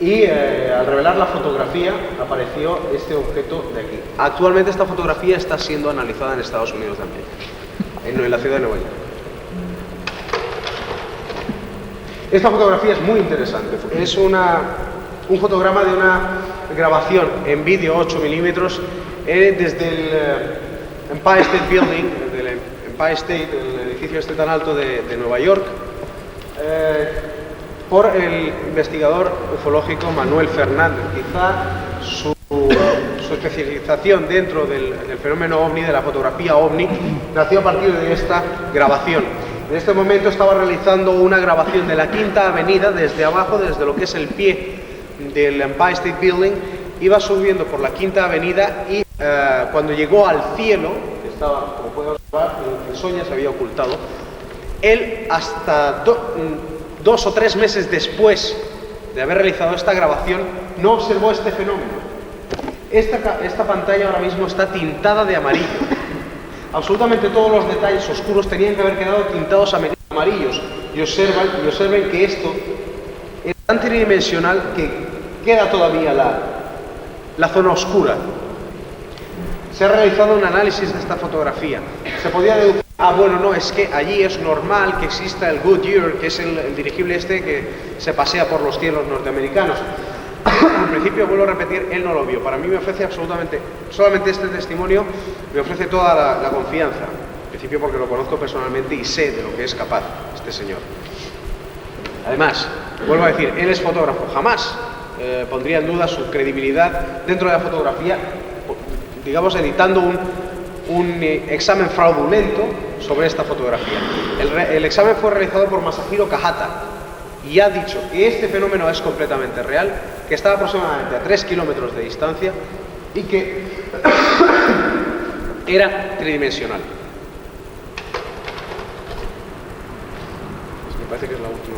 Y al revelar la fotografía apareció este objeto de aquí. Actualmente esta fotografía está siendo analizada en Estados Unidos también, en la ciudad de Nueva York. Esta fotografía es muy interesante. Es un fotograma de una grabación en vídeo 8 milímetros desde el Empire State Building, del Empire State, el edificio este tan alto de Nueva York, por el investigador ufológico Manuel Fernández. Quizá su especialización dentro del fenómeno ovni, de la fotografía ovni, nació a partir de esta grabación. En este momento estaba realizando una grabación de la Quinta Avenida desde abajo, desde lo que es el pie del Empire State Building. Iba subiendo por la Quinta Avenida y cuando llegó al cielo, que estaba, como pueden observar, el sol ya se había ocultado, él hasta 2 o 3 meses después de haber realizado esta grabación no observó este fenómeno. Esta pantalla ahora mismo está tintada de amarillo. Absolutamente todos los detalles oscuros tenían que haber quedado tintados amarillos. Y observen que esto es tan tridimensional que queda todavía la zona oscura. Se ha realizado un análisis de esta fotografía. Se podía deducir, bueno, no, es que allí es normal que exista el Goodyear, que es el dirigible este que se pasea por los cielos norteamericanos. En principio, vuelvo a repetir, él no lo vio. Para mí me ofrece solamente este testimonio me ofrece toda la confianza. En principio porque lo conozco personalmente y sé de lo que es capaz este señor. Además, vuelvo a decir, él es fotógrafo. Jamás pondría en duda su credibilidad dentro de la fotografía, digamos, editando un examen fraudulento sobre esta fotografía. El examen fue realizado por Masahiro Kahata y ha dicho que este fenómeno es completamente real, que está aproximadamente a 3 kilómetros de distancia y que era tridimensional. Me parece que es la última.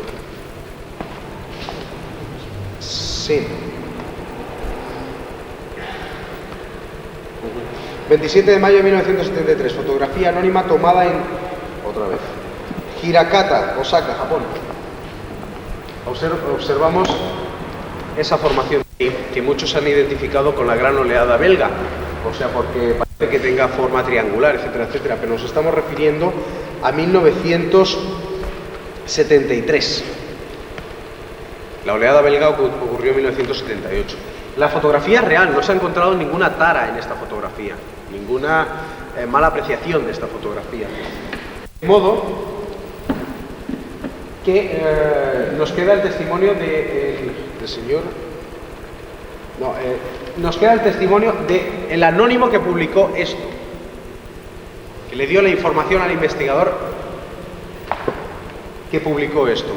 Sí. 27 de mayo de 1973, fotografía anónima tomada en, otra vez, Hirakata, Osaka, Japón. Observamos esa formación que muchos han identificado con la gran oleada belga, o sea, porque parece que tenga forma triangular, etcétera, etcétera, pero nos estamos refiriendo a 1973. La oleada belga ocurrió en 1978. La fotografía es real, no se ha encontrado ninguna tara en esta fotografía, ninguna mala apreciación de esta fotografía. De modo que nos queda el testimonio del señor... No, nos queda el testimonio del anónimo que publicó esto, que le dio la información al investigador que publicó esto.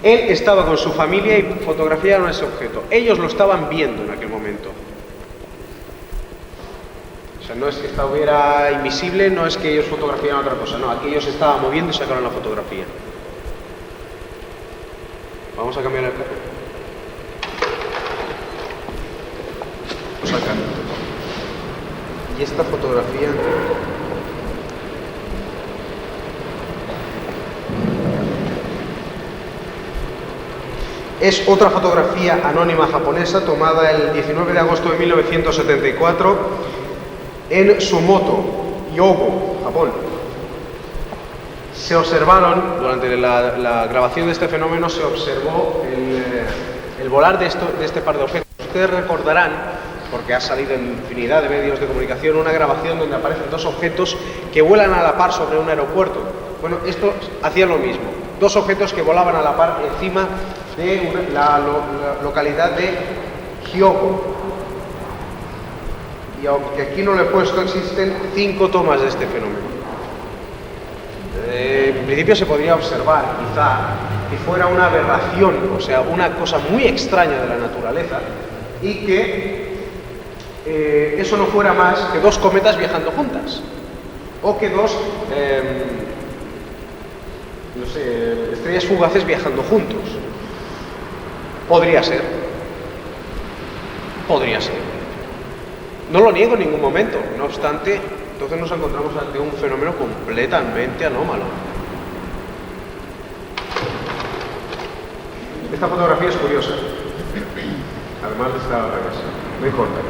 Él estaba con su familia y fotografiaron ese objeto. Ellos lo estaban viendo en aquel momento. O sea, no es que estuviera invisible, no es que ellos fotografiaran otra cosa, no, aquí ellos se estaban moviendo y sacaron la fotografía. Vamos a cambiar el carro. Sacar. Y esta fotografía es otra fotografía anónima japonesa tomada el 19 de agosto de 1974 en Sumoto, Hyogo, Japón. Se observaron, durante la grabación de este fenómeno, se observó el volar de este par de objetos. Ustedes recordarán, porque ha salido en infinidad de medios de comunicación, una grabación donde aparecen dos objetos que vuelan a la par sobre un aeropuerto. Bueno, esto hacía lo mismo. Dos objetos que volaban a la par encima de la localidad de Hyogo. Y aunque aquí no lo he puesto, existen 5 tomas de este fenómeno. En principio se podría observar, quizá, que fuera una aberración, o sea, una cosa muy extraña de la naturaleza, y que eso no fuera más que dos cometas viajando juntas, o que dos estrellas fugaces viajando juntos. Podría ser. No lo niego en ningún momento, no obstante, entonces nos encontramos ante un fenómeno completamente anómalo. Esta fotografía es curiosa, además de estar al revés, no importa.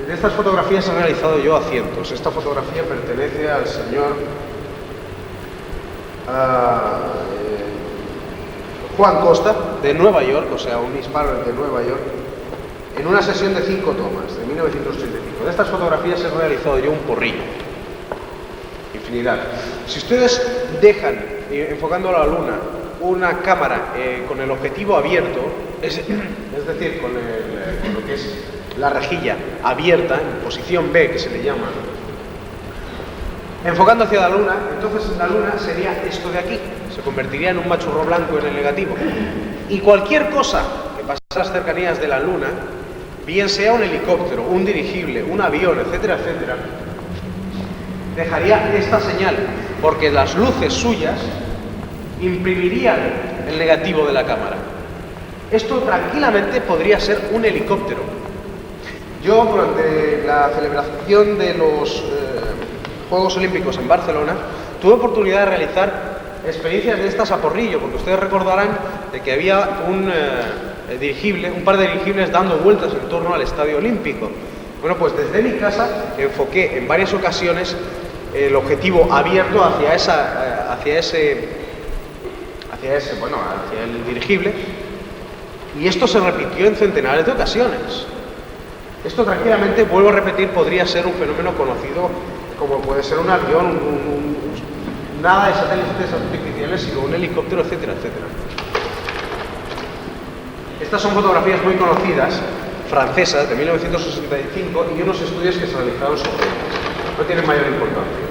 De estas fotografías he realizado yo a cientos. Esta fotografía pertenece al señor Juan Costa, de Nueva York, o sea, un hispano de Nueva York, en una sesión de 5 tomas, de 1985. De estas fotografías he realizado yo un porrillo, infinidad. Si ustedes dejan, enfocando a la luna, una cámara con el objetivo abierto, es decir, con lo que es la rejilla abierta, en posición B, que se le llama, enfocando hacia la luna, entonces la luna sería esto de aquí, se convertiría en un machurro blanco en el negativo. Y cualquier cosa que pase a las cercanías de la luna, bien sea un helicóptero, un dirigible, un avión, etcétera, etcétera, dejaría esta señal, porque las luces suyas imprimirían el negativo de la cámara. Esto tranquilamente podría ser un helicóptero. Yo, durante la celebración de los Juegos Olímpicos en Barcelona, tuve oportunidad de realizar experiencias de estas a porrillo, porque ustedes recordarán de que había un par de dirigibles dando vueltas en torno al Estadio Olímpico. Bueno, pues desde mi casa enfoqué en varias ocasiones el objetivo abierto hacia el dirigible, y esto se repitió en centenares de ocasiones. Esto tranquilamente, vuelvo a repetir, podría ser un fenómeno conocido como puede ser un avión, nada de satélites artificiales, sino un helicóptero, etcétera, etcétera. Estas son fotografías muy conocidas, francesas, de 1965, y unos estudios que se realizaron sobre ellas. No tienen mayor importancia.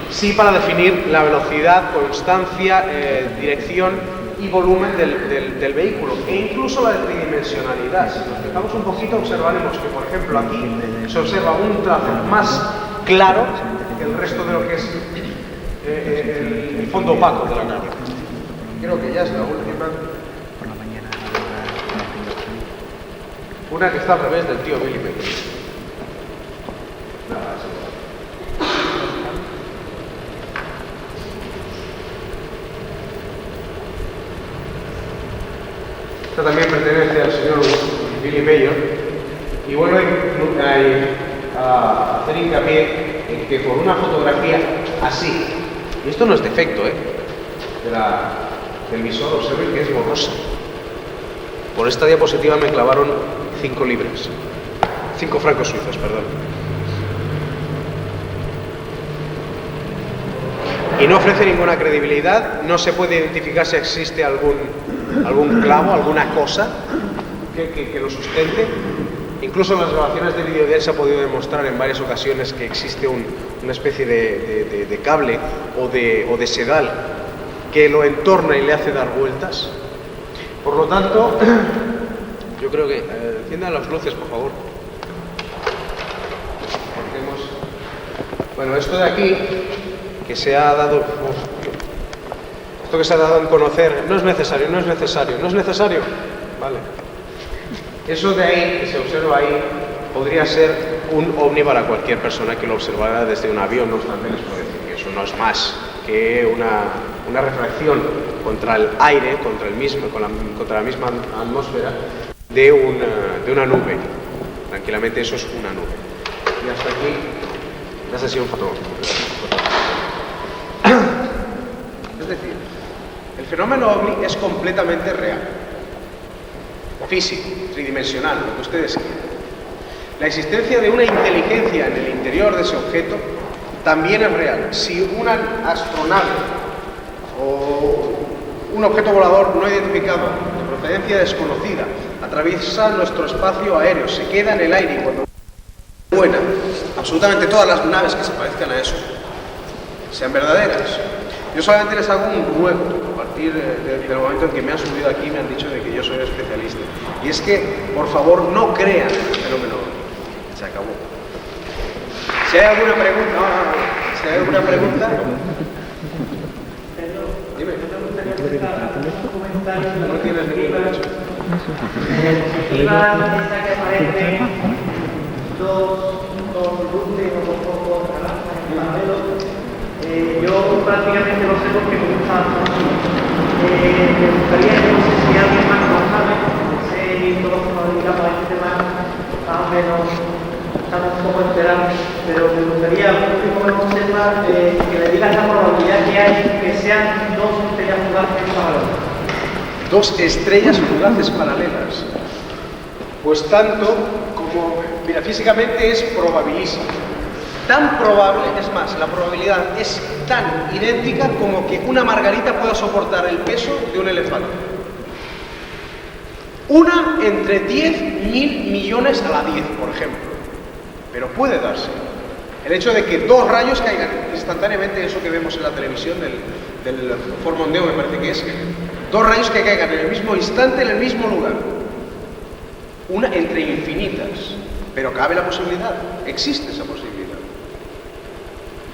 Sí, para definir la velocidad, constancia, dirección y volumen del vehículo, e incluso la tridimensionalidad. Si nos fijamos un poquito, observaremos que, por ejemplo, aquí se observa un trazo más claro que el resto de lo que es el fondo opaco de la nave. Creo que ya es la última. Una que está al revés del tío Billy Mayer. Nada, es igual. Esta también pertenece al señor Billy Mayer, y vuelvo a hacer hincapié en que por una fotografía así, y esto no es defecto del visor, observen que es borrosa. Por esta diapositiva me clavaron 5 libras. 5 francos suizos, perdón. Y no ofrece ninguna credibilidad, no se puede identificar si existe algún clavo, alguna cosa que lo sustente. Incluso en las grabaciones de vídeo de él se ha podido demostrar en varias ocasiones que existe una especie de cable o de sedal que lo entorna y le hace dar vueltas. Por lo tanto, yo creo que... enciendan las luces, por favor. Bueno, esto de aquí, que se ha dado... Esto que se ha dado en conocer, no es necesario, no es necesario, no es necesario. Vale. Eso de ahí, que se observa ahí, podría ser un ovni para cualquier persona que lo observara desde un avión. No obstante, les puedo decir que eso no es más que una refracción contra el aire, contra la misma atmósfera de una nube. Tranquilamente eso es una nube. Y hasta aquí la sesión fotográfica. Es decir, el fenómeno ovni es completamente real. Físico, tridimensional, lo que ustedes quieran. La existencia de una inteligencia en el interior de ese objeto también es real. Si una astronave o un objeto volador no identificado, de procedencia desconocida, atraviesa nuestro espacio aéreo, se queda en el aire y cuando buena, absolutamente todas las naves que se parezcan a eso sean verdaderas. Yo solamente les hago un ruego a partir del momento en que me han subido aquí y me han dicho de que yo soy especialista. Y es que, por favor, no crean el fenómeno. Se acabó. Si hay alguna pregunta... Si hay alguna pregunta... Dime. No tienes ningún derecho. Esta que aparece dos luces o dos focos en paralelo. Yo prácticamente lo sé porque me gusta así. Me gustaría que no sé si alguien más lo sabe, sé todos los que dedicamos a este tema, más o menos estamos un poco enterados, pero me gustaría que no sepa que le diga la probabilidad que hay que sean dos estrellas fugaces paralelas. Dos estrellas fugaces paralelas. Pues tanto como, mira, físicamente es probabilísimo. Tan probable, es más, la probabilidad es tan idéntica como que una margarita pueda soportar el peso de un elefante. Una entre 10.000 millones a la 10, por ejemplo. Pero puede darse. El hecho de que dos rayos caigan instantáneamente, eso que vemos en la televisión del Formondeo, me parece que es, dos rayos que caigan en el mismo instante, en el mismo lugar. Una entre infinitas. Pero cabe la posibilidad, existe esa posibilidad.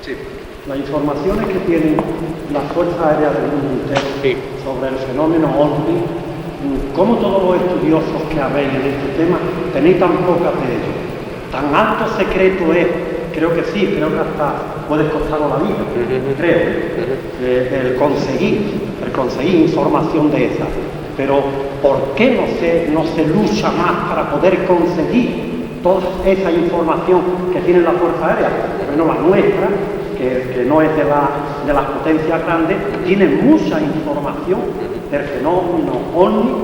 Sí. Las informaciones que tienen las fuerzas aéreas del mundo entero sobre el fenómeno OVNI, ¿cómo todos los estudiosos que habéis en este tema tenéis tan pocas de ellos? ¿Tan alto secreto es? Creo que sí, creo que hasta puede costaros la vida, creo, el conseguir información de esa. Pero ¿por qué no se lucha más para poder conseguir toda esa información que tienen las fuerzas aéreas? Bueno, la nuestra, que no es de las potencias grandes, tiene mucha información del fenómeno OVNI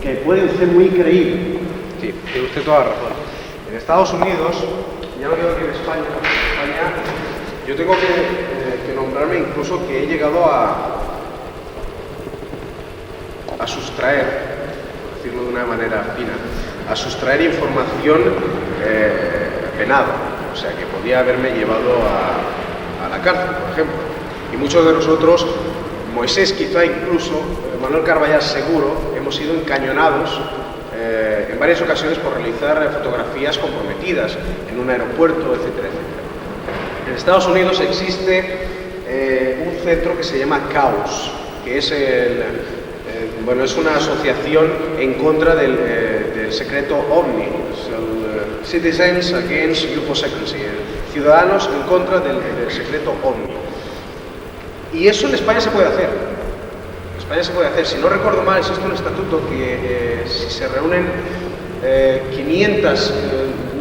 que pueden ser muy creíbles. Sí, tiene usted toda la razón. En Estados Unidos, ya no digo que en España, yo tengo que nombrarme incluso que he llegado a sustraer, por decirlo de una manera fina, a sustraer información penada, o sea que podía haberme llevado a la cárcel, por ejemplo. Y muchos de nosotros, Moisés quizá incluso, Manuel Carballal seguro, hemos sido encañonados en varias ocasiones por realizar fotografías comprometidas en un aeropuerto, etcétera, etcétera. En Estados Unidos existe un centro que se llama CAUS, que es es una asociación en contra del secreto OVNI, el Citizens Against UFO Secrecy, ciudadanos en contra del secreto OVNI. Y eso en España se puede hacer. En España se puede hacer. Si no recuerdo mal, existe un estatuto que si se reúnen 500,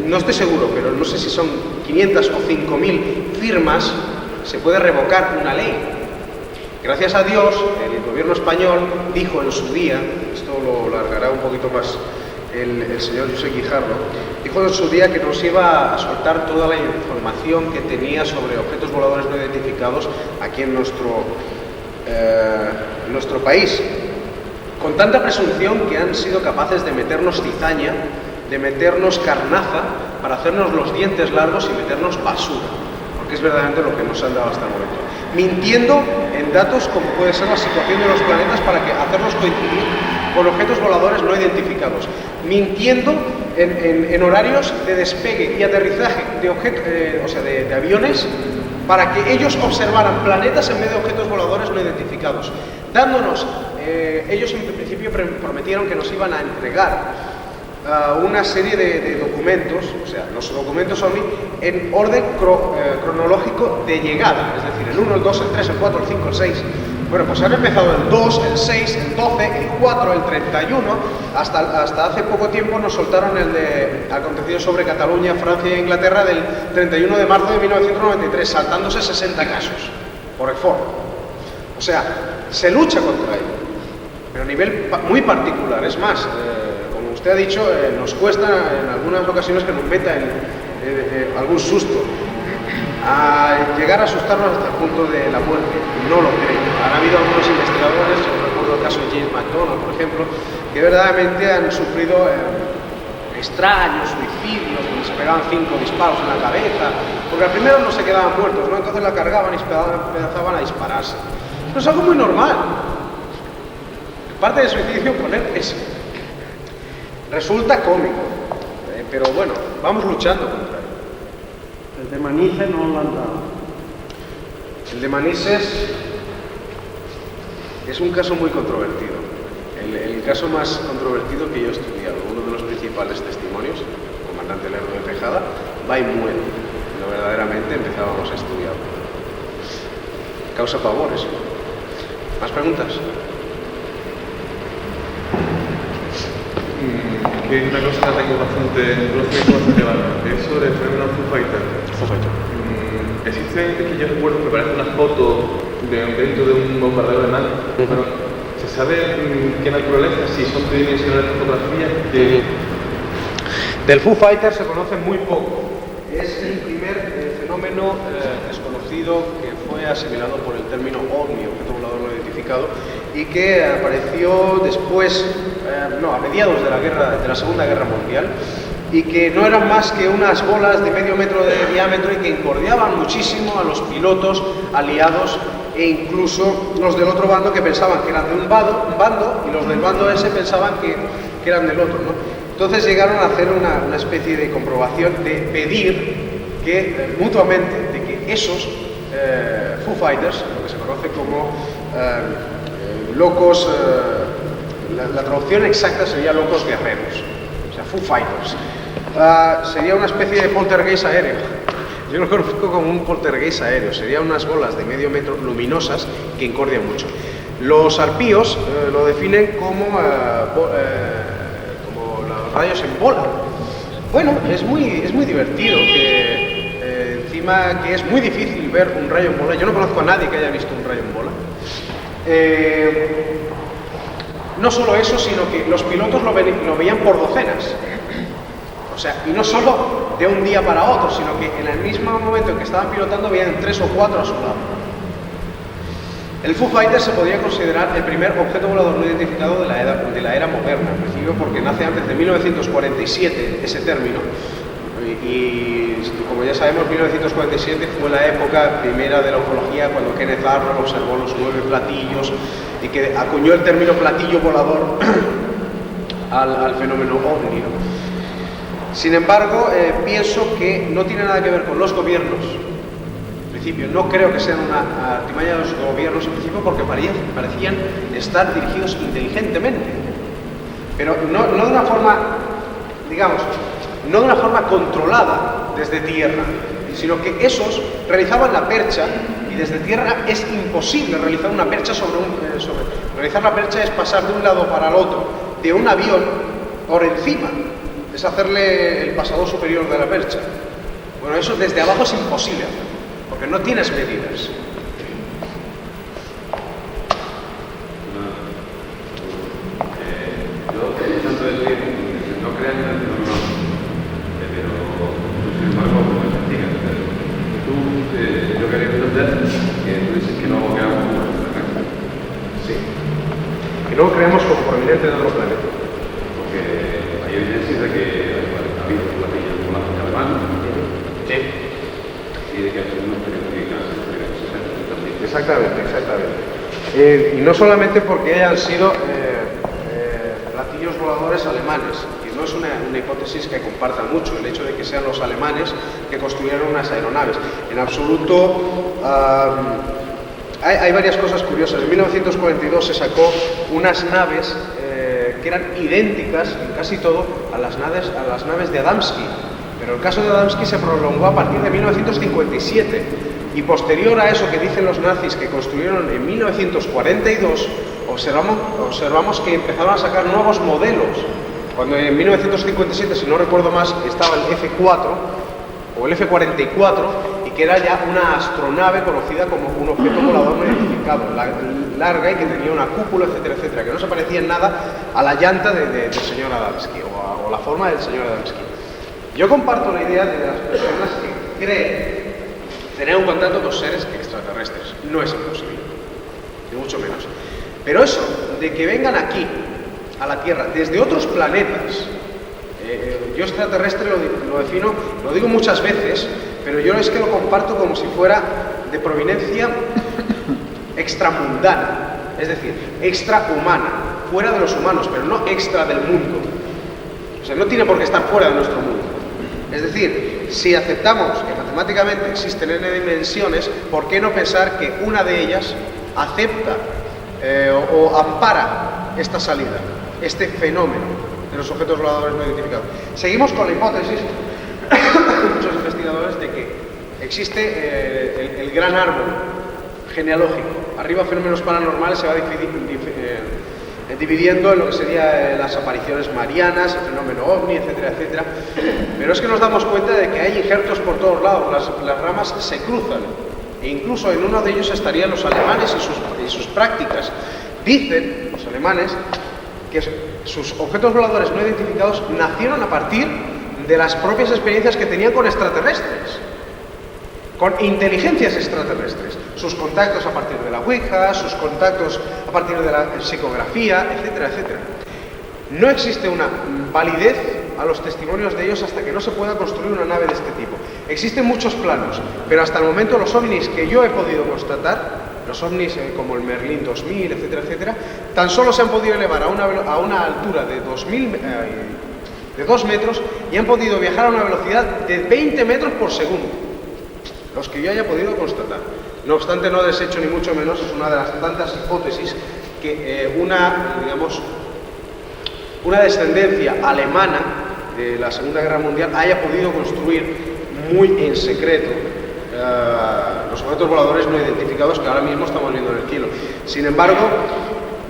no estoy seguro, pero no sé si son 500 o 5.000 firmas, se puede revocar una ley. Gracias a Dios, el gobierno español dijo en su día, esto lo largará un poquito más el señor José Guijarro, dijo en su día que nos iba a soltar toda la información que tenía sobre objetos voladores no identificados aquí en nuestro país, con tanta presunción que han sido capaces de meternos cizaña, de meternos carnaza, para hacernos los dientes largos y meternos basura, porque es verdaderamente lo que nos han dado hasta el momento. Mintiendo en datos como puede ser la situación de los planetas para hacerlos coincidir con objetos voladores no identificados. Mintiendo en horarios de despegue y aterrizaje de aviones para que ellos observaran planetas en vez de objetos voladores no identificados. Dándonos, ellos en principio prometieron que nos iban a entregar una serie de documentos, o sea, los documentos OVNI en orden cronológico de llegada, es decir, el 1, el 2, el 3, el 4, el 5, el 6. Bueno, pues han empezado el 2, el 6, el 12, el 4, el 31, hasta hace poco tiempo nos soltaron el de acontecidos sobre Cataluña, Francia e Inglaterra del 31 de marzo de 1993, saltándose 60 casos por el foro. O sea, se lucha contra ello, pero a nivel muy particular. Es más, como usted ha dicho, nos cuesta en algunas ocasiones que nos meta algún susto. A llegar a asustarnos hasta el punto de la muerte, no lo creo. Han habido algunos investigadores, yo recuerdo el caso de James McDonald, por ejemplo, que verdaderamente han sufrido extraños suicidios, donde se pegaban 5 disparos en la cabeza, porque al primero no se quedaban muertos, ¿no? Entonces la cargaban y empezaban a dispararse. Pero es algo muy normal. Parte del suicidio poner eso. Resulta cómico, pero bueno, vamos luchando contra ello. El de Manises no lo han dado. El de Manises es un caso muy controvertido. El caso más controvertido que yo he estudiado, uno de los principales testimonios, el comandante Lerdo de Tejada, va y muere. No verdaderamente empezábamos a estudiar. Causa pavores. ¿Más preguntas? Que hay una cosa que tengo bastante relevante, es sobre el fenómeno Foo Fighter. Existe, que yo recuerdo, me parece una foto dentro de un bombardero de mar. Bueno, ¿se sabe qué naturaleza, si son tridimensionales las fotografías? Del Foo Fighter se conoce muy poco. Es el primer fenómeno desconocido que fue asimilado por el término OVNI, objeto volador no identificado, y que apareció después, a mediados de la Segunda Guerra Mundial, y que no eran más que unas bolas de medio metro de diámetro y que incordiaban muchísimo a los pilotos aliados e incluso los del otro bando, que pensaban que eran de un bando y los del bando ese pensaban que eran del otro, ¿no? Entonces llegaron a hacer una especie de comprobación, de pedir que mutuamente, de que esos Foo Fighters, lo que se conoce como locos, la traducción exacta sería locos guerreros, o sea, Foo Fighters, sería una especie de poltergeist aéreo. Yo lo conozco como un poltergeist aéreo, serían unas bolas de medio metro luminosas que incordian mucho. Los arpíos lo definen como los rayos en bola. Bueno, es muy divertido, que encima que es muy difícil ver un rayo en bola. Yo no conozco a nadie que haya visto un rayo en bola. No solo eso, sino que los pilotos lo veían por docenas. O sea, y no solo de un día para otro, sino que en el mismo momento en que estaban pilotando veían 3 o 4 a su lado. El Foo Fighter se podría considerar el primer objeto volador no identificado de la era moderna, en principio porque nace antes de 1947 ese término. Y como ya sabemos, 1947 fue la época primera de la ufología, cuando Kenneth Arnold observó los 9 platillos y que acuñó el término platillo volador al fenómeno OVNI. Sin embargo, pienso que no tiene nada que ver con los gobiernos. En principio, no creo que sean una artimaña de los gobiernos, en principio porque parecían estar dirigidos inteligentemente, pero no de una forma, digamos, no de una forma controlada desde tierra, sino que esos realizaban la percha, y desde tierra es imposible realizar una percha realizar la percha es pasar de un lado para el otro de un avión por encima, es hacerle el pasador superior de la percha. Bueno, eso desde abajo es imposible hacer, porque no tienes medidas. que no creemos como proveniente de otro planeta. Porque hay evidencias de que ha habido platillos volantes alemanes. Sí. Y de que ha sido una experiencia también. Exactamente, exactamente. Y no solamente porque hayan sido platillos voladores alemanes, que no es una hipótesis que compartan mucho, el hecho de que sean los alemanes que construyeron unas aeronaves. En absoluto, hay varias cosas curiosas. En 1942 se sacó unas naves que eran idénticas en casi todo a las naves de Adamski, pero el caso de Adamski se prolongó a partir de 1957. Y posterior a eso que dicen los nazis que construyeron en 1942, observamos que empezaron a sacar nuevos modelos. Cuando en 1957, si no recuerdo más, estaba el F-4 o el F-44, y que era ya una astronave conocida como un objeto volador no identificado, larga y que tenía una cúpula, etcétera, etcétera, que no se parecía en nada a la llanta del señor Adamski o la forma del señor Adamski. Yo comparto la idea de las personas que creen tener un contacto con seres extraterrestres. No es imposible, ni mucho menos. Pero eso, de que vengan aquí, a la Tierra, desde otros planetas, yo extraterrestre lo defino, lo digo muchas veces, pero yo es que lo comparto como si fuera de proveniencia extramundana, es decir, extrahumana, fuera de los humanos, pero no extra del mundo. O sea, no tiene por qué estar fuera de nuestro mundo. Es decir, si aceptamos que matemáticamente existen n dimensiones, ¿por qué no pensar que una de ellas acepta o ampara esta salida, este fenómeno de los objetos voladores no identificados? Seguimos con la hipótesis de muchos investigadores de que existe el gran árbol genealógico. Arriba, fenómenos paranormales se va dividiendo en lo que serían las apariciones marianas, el fenómeno ovni, etcétera, etcétera. Pero es que nos damos cuenta de que hay injertos por todos lados, las ramas se cruzan, e incluso en uno de ellos estarían los alemanes y sus prácticas. Dicen los alemanes que sus objetos voladores no identificados nacieron a partir de las propias experiencias que tenían con extraterrestres, con inteligencias extraterrestres, sus contactos a partir de la Ouija, sus contactos a partir de la psicografía, etcétera, etcétera. No existe una validez a los testimonios de ellos hasta que no se pueda construir una nave de este tipo. Existen muchos planos, pero hasta el momento los ovnis que yo he podido constatar, los ovnis como el Merlin 2000, etcétera, etcétera, tan solo se han podido elevar a una altura de 2 metros y han podido viajar a una velocidad de 20 metros por segundo. Los que yo haya podido constatar. No obstante, no desecho ni mucho menos, es una de las tantas hipótesis que una descendencia alemana de la Segunda Guerra Mundial haya podido construir muy en secreto los objetos voladores no identificados que ahora mismo estamos viendo en el cielo. Sin embargo,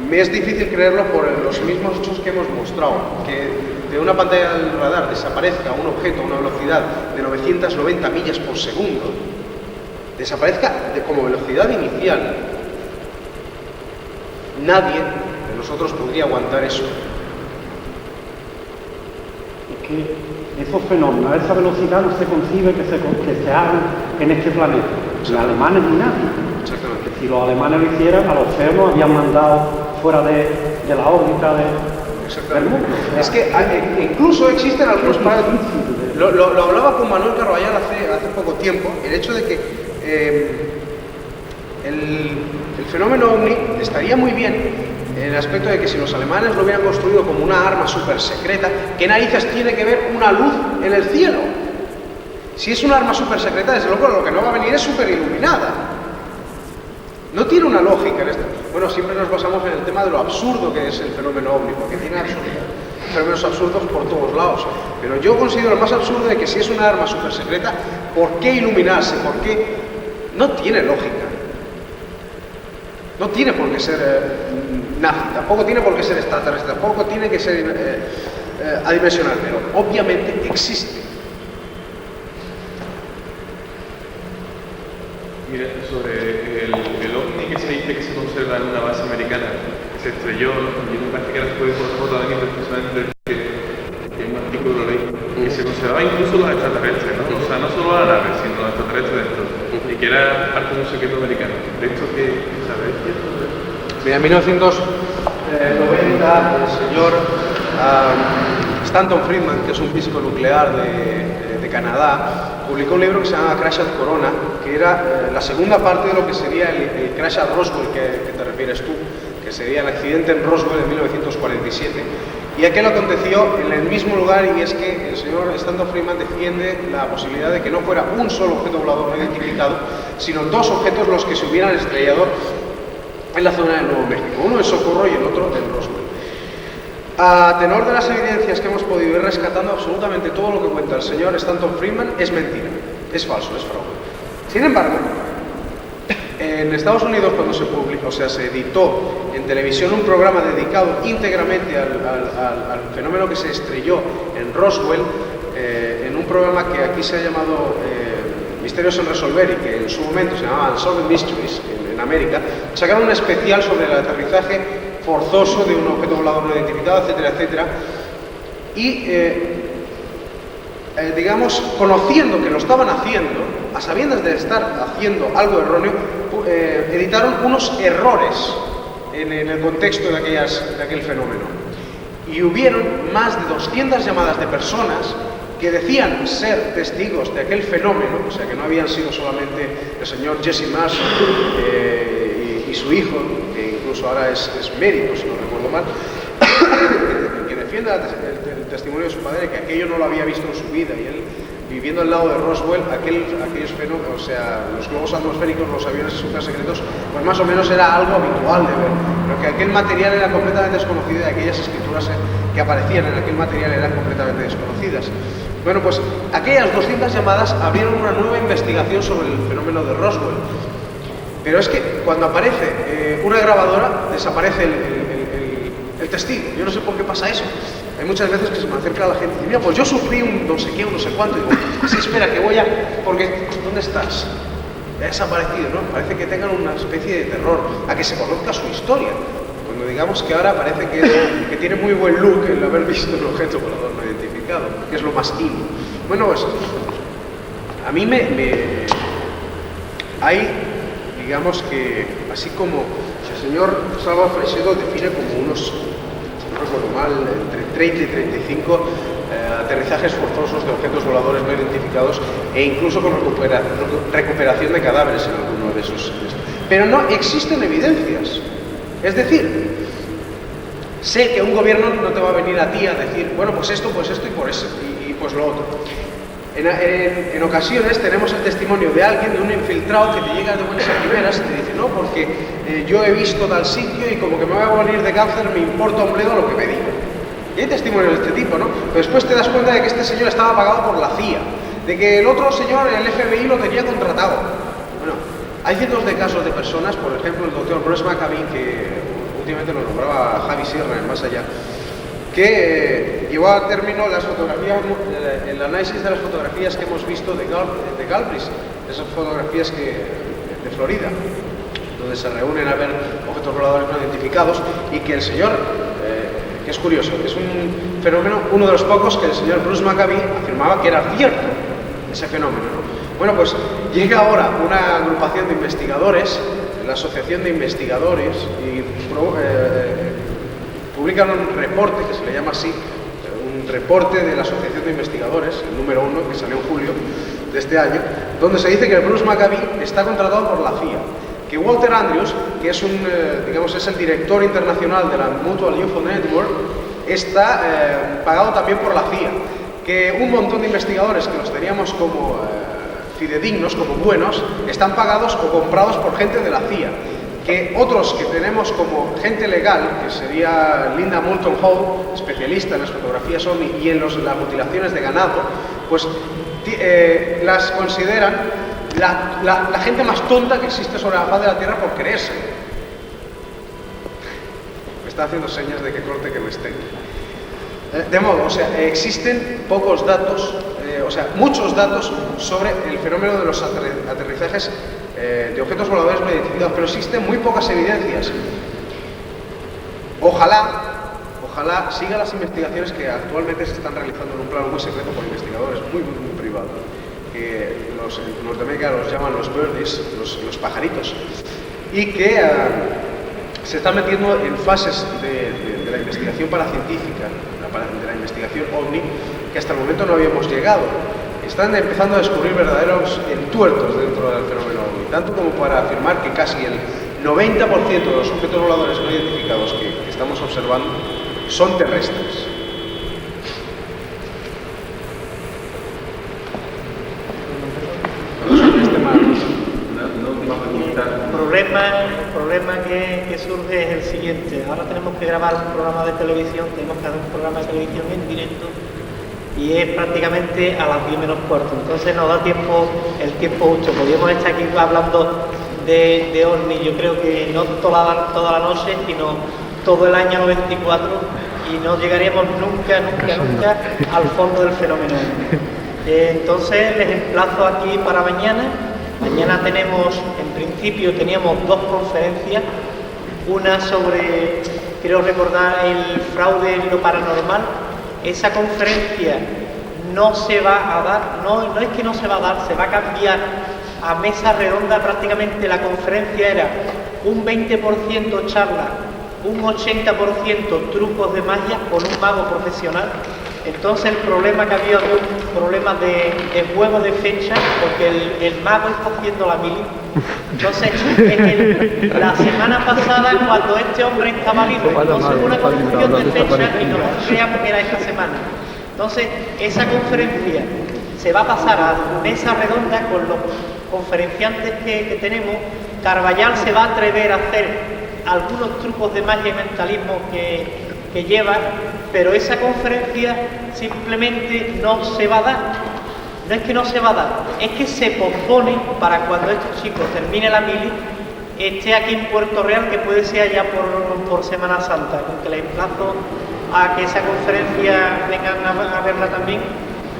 me es difícil creerlo por los mismos hechos que hemos mostrado, que de una pantalla del radar desaparezca un objeto a una velocidad de 990 millas por segundo, desaparezca como velocidad inicial. Nadie de nosotros podría aguantar eso. Es que esos fenómenos a esa velocidad no se concibe que se hagan en este planeta, ni alemanes ni nadie. Exactamente. Si los alemanes lo hicieran, a los CERN habían mandado fuera de la órbita del mundo. Es que incluso existen algunos parámetros. Lo hablaba con Manuel Carvallal hace poco tiempo, el hecho de que el fenómeno ovni estaría muy bien en el aspecto de que si los alemanes lo hubieran construido como una arma súper secreta, ¿qué narices tiene que ver una luz en el cielo? Si es una arma súper secreta, desde luego lo que no va a venir es súper iluminada. No tiene una lógica en esto. Bueno, siempre nos basamos en el tema de lo absurdo que es el fenómeno ovni, porque tiene fenómenos absurdos por todos lados. Pero yo considero lo más absurdo de que si es una arma súper secreta, ¿por qué iluminarse? ¿Por qué? No tiene lógica. No tiene por qué ser nazi, tampoco tiene por qué ser extraterrestre, tampoco tiene que ser adimensional, pero obviamente existe. Mira, sobre el ovni que se dice que se conserva en una base americana, que se estrelló, y me parece que ahora se puede poner foto también precisamente que un artículo lo leí, que se conservaba incluso los extraterrestres, ¿no? O sea, no solo la nave, sino los extraterrestres dentro, y que era parte de un secreto americano. De esto que sabéis. Mira, en 1900 90 el señor Stanton Friedman, que es un físico nuclear de Canadá, publicó un libro que se llama Crash at Corona, que era la segunda parte de lo que sería el Crash at Roswell que te refieres tú, que sería el accidente en Roswell en 1947. Y aquello aconteció en el mismo lugar, y es que el señor Stanton Friedman defiende la posibilidad de que no fuera un solo objeto volador no identificado, sino dos objetos los que se hubieran estrellado en la zona de Nuevo México, uno en Socorro y el otro en Roswell. A tenor de las evidencias que hemos podido ir rescatando, absolutamente todo lo que cuenta el señor Stanton Friedman es mentira, es falso, es fraude. Sin embargo, en Estados Unidos, cuando se publicó, se editó en televisión un programa dedicado íntegramente al fenómeno que se estrelló en Roswell, en un programa que aquí se ha llamado Misterios sin resolver, y que en su momento se llamaba Unsolved Mysteries en América, sacaron un especial sobre el aterrizaje forzoso de un objeto volador no identificado, etcétera, etcétera, y digamos, conociendo que lo estaban haciendo, a sabiendas de estar haciendo algo erróneo, editaron unos errores en el contexto de aquel fenómeno. Y hubieron más de 200 llamadas de personas que decían ser testigos de aquel fenómeno, o sea que no habían sido solamente el señor Jesse Marshall y su hijo, que incluso ahora es médico, si no recuerdo mal, que defiende el testimonio de su padre, que aquello no lo había visto en su vida, y él, viviendo al lado de Roswell, aquellos fenómenos, o sea, los globos atmosféricos, los aviones supersecretos, pues más o menos era algo habitual de ver, pero que aquel material era completamente desconocido, y aquellas escrituras que aparecían en aquel material eran completamente desconocidas. Bueno, pues aquellas 200 llamadas abrieron una nueva investigación sobre el fenómeno de Roswell. Pero es que cuando aparece una grabadora, desaparece el testigo. Yo no sé por qué pasa eso. Hay muchas veces que se me acerca a la gente y dice, mira, pues yo sufrí un no sé qué, un no sé cuánto. Y digo, sí, espera, que voy a... Porque, ¿dónde estás? Ya ha desaparecido, ¿no? Parece que tengan una especie de terror a que se conozca su historia. Cuando digamos que ahora parece que tiene muy buen look el haber visto un objeto volador no identificado, que es lo más in. Bueno, pues a mí hay, digamos que, así como el señor Salva Freixedo define como unos, si no recuerdo mal, entre 30 y 35 aterrizajes forzosos de objetos voladores no identificados, e incluso con recuperación de cadáveres en alguno de esos. Pero no existen evidencias. Es decir, sé que un gobierno no te va a venir a ti a decir, bueno, pues esto y por eso, y pues lo otro. En ocasiones tenemos el testimonio de alguien, de un infiltrado, que te llega de buenas a primeras y te dice, no, porque yo he visto tal sitio y como que me voy a morir de cáncer, me importa un bledo lo que me digan. Y hay testimonios de este tipo, ¿no? Pero después te das cuenta de que este señor estaba pagado por la CIA, de que el otro señor, el FBI, lo tenía contratado. Bueno, hay cientos de casos de personas, por ejemplo, el doctor Bruce Maccabee, que últimamente lo nombraba Javi Sierra en Más Allá, que llevó a término las fotografías, el análisis de las fotografías que hemos visto de Galbraith, esas fotografías de Florida, donde se reúnen a ver objetos voladores no identificados, y que el señor, que es curioso, que es un fenómeno, uno de los pocos que el señor Bruce Maccabee afirmaba que era cierto, ese fenómeno, ¿no? Bueno, pues llega ahora una agrupación de investigadores, la Asociación de Investigadores, y publican un reporte, que se le llama así, un reporte de la Asociación de Investigadores, el número 1, que salió en julio de este año, donde se dice que el Bruce Maccabee está contratado por la CIA, que Walter Andrews, que es es el director internacional de la Mutual UFO Network, está pagado también por la CIA, que un montón de investigadores que los teníamos como fidedignos, como buenos, están pagados o comprados por gente de la CIA, que otros que tenemos como gente legal, que sería Linda Moulton Howe, especialista en las fotografías OVNI y en las mutilaciones de ganado, pues las consideran la gente más tonta que existe sobre la faz de la Tierra por creerse. Me está haciendo señas de que corte, que me esté. De modo, o sea, existen pocos datos, muchos datos sobre el fenómeno de los aterrizajes de objetos voladores no identificados, pero existen muy pocas evidencias. Ojalá sigan las investigaciones que actualmente se están realizando en un plano muy secreto por investigadores muy privados, que en Norteamérica los llaman los birdies, los pajaritos, y que se están metiendo en fases de la investigación paracientífica, de la investigación OVNI, que hasta el momento no habíamos llegado. Están empezando a descubrir verdaderos entuertos dentro del fenómeno OVNI, tanto como para afirmar que casi el 90% de los objetos voladores no identificados que estamos observando son terrestres. El problema que surge es el siguiente. Ahora tenemos que grabar un programa de televisión, tenemos que hacer un programa de televisión en directo y es prácticamente a las 10 menos cuarto. Entonces nos da tiempo, el tiempo justo. Podríamos estar aquí hablando de OVNI, yo creo que no toda la noche, sino todo el año 94 y no llegaríamos nunca al fondo del fenómeno. Entonces les emplazo aquí para mañana. Mañana tenemos, en principio teníamos dos conferencias, una sobre, quiero recordar, el fraude en lo paranormal. Esa conferencia no se va a dar, no es que no se va a dar, se va a cambiar a mesa redonda. Prácticamente la conferencia era un 20% charla, un 80% trucos de magia con un mago profesional. Entonces el problema que había un problema de juego de fecha, porque el mago está haciendo la mili. Entonces la semana pasada, cuando este hombre estaba vivo, entonces hubo una confusión de fecha y nos creíamos que era esta semana. Entonces esa conferencia se va a pasar a mesa redonda con los conferenciantes que tenemos. Carballal se va a atrever a hacer algunos trucos de magia y mentalismo que lleva, pero esa conferencia simplemente no se va a dar. No es que no se va a dar, es que se pospone para cuando estos chicos terminen la mili, esté aquí en Puerto Real, que puede ser allá por Semana Santa, con que les emplazo a que esa conferencia vengan a verla también.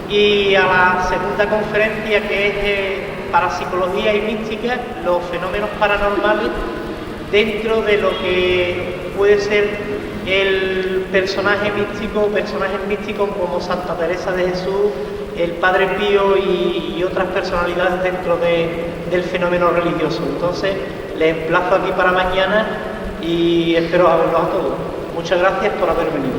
Y a la segunda conferencia, que es parapsicología y mística, los fenómenos paranormales dentro de lo que puede ser el personajes místicos como Santa Teresa de Jesús, el Padre Pío y otras personalidades dentro del fenómeno religioso. Entonces les emplazo aquí para mañana y espero verlos a todos. Muchas gracias por haber venido.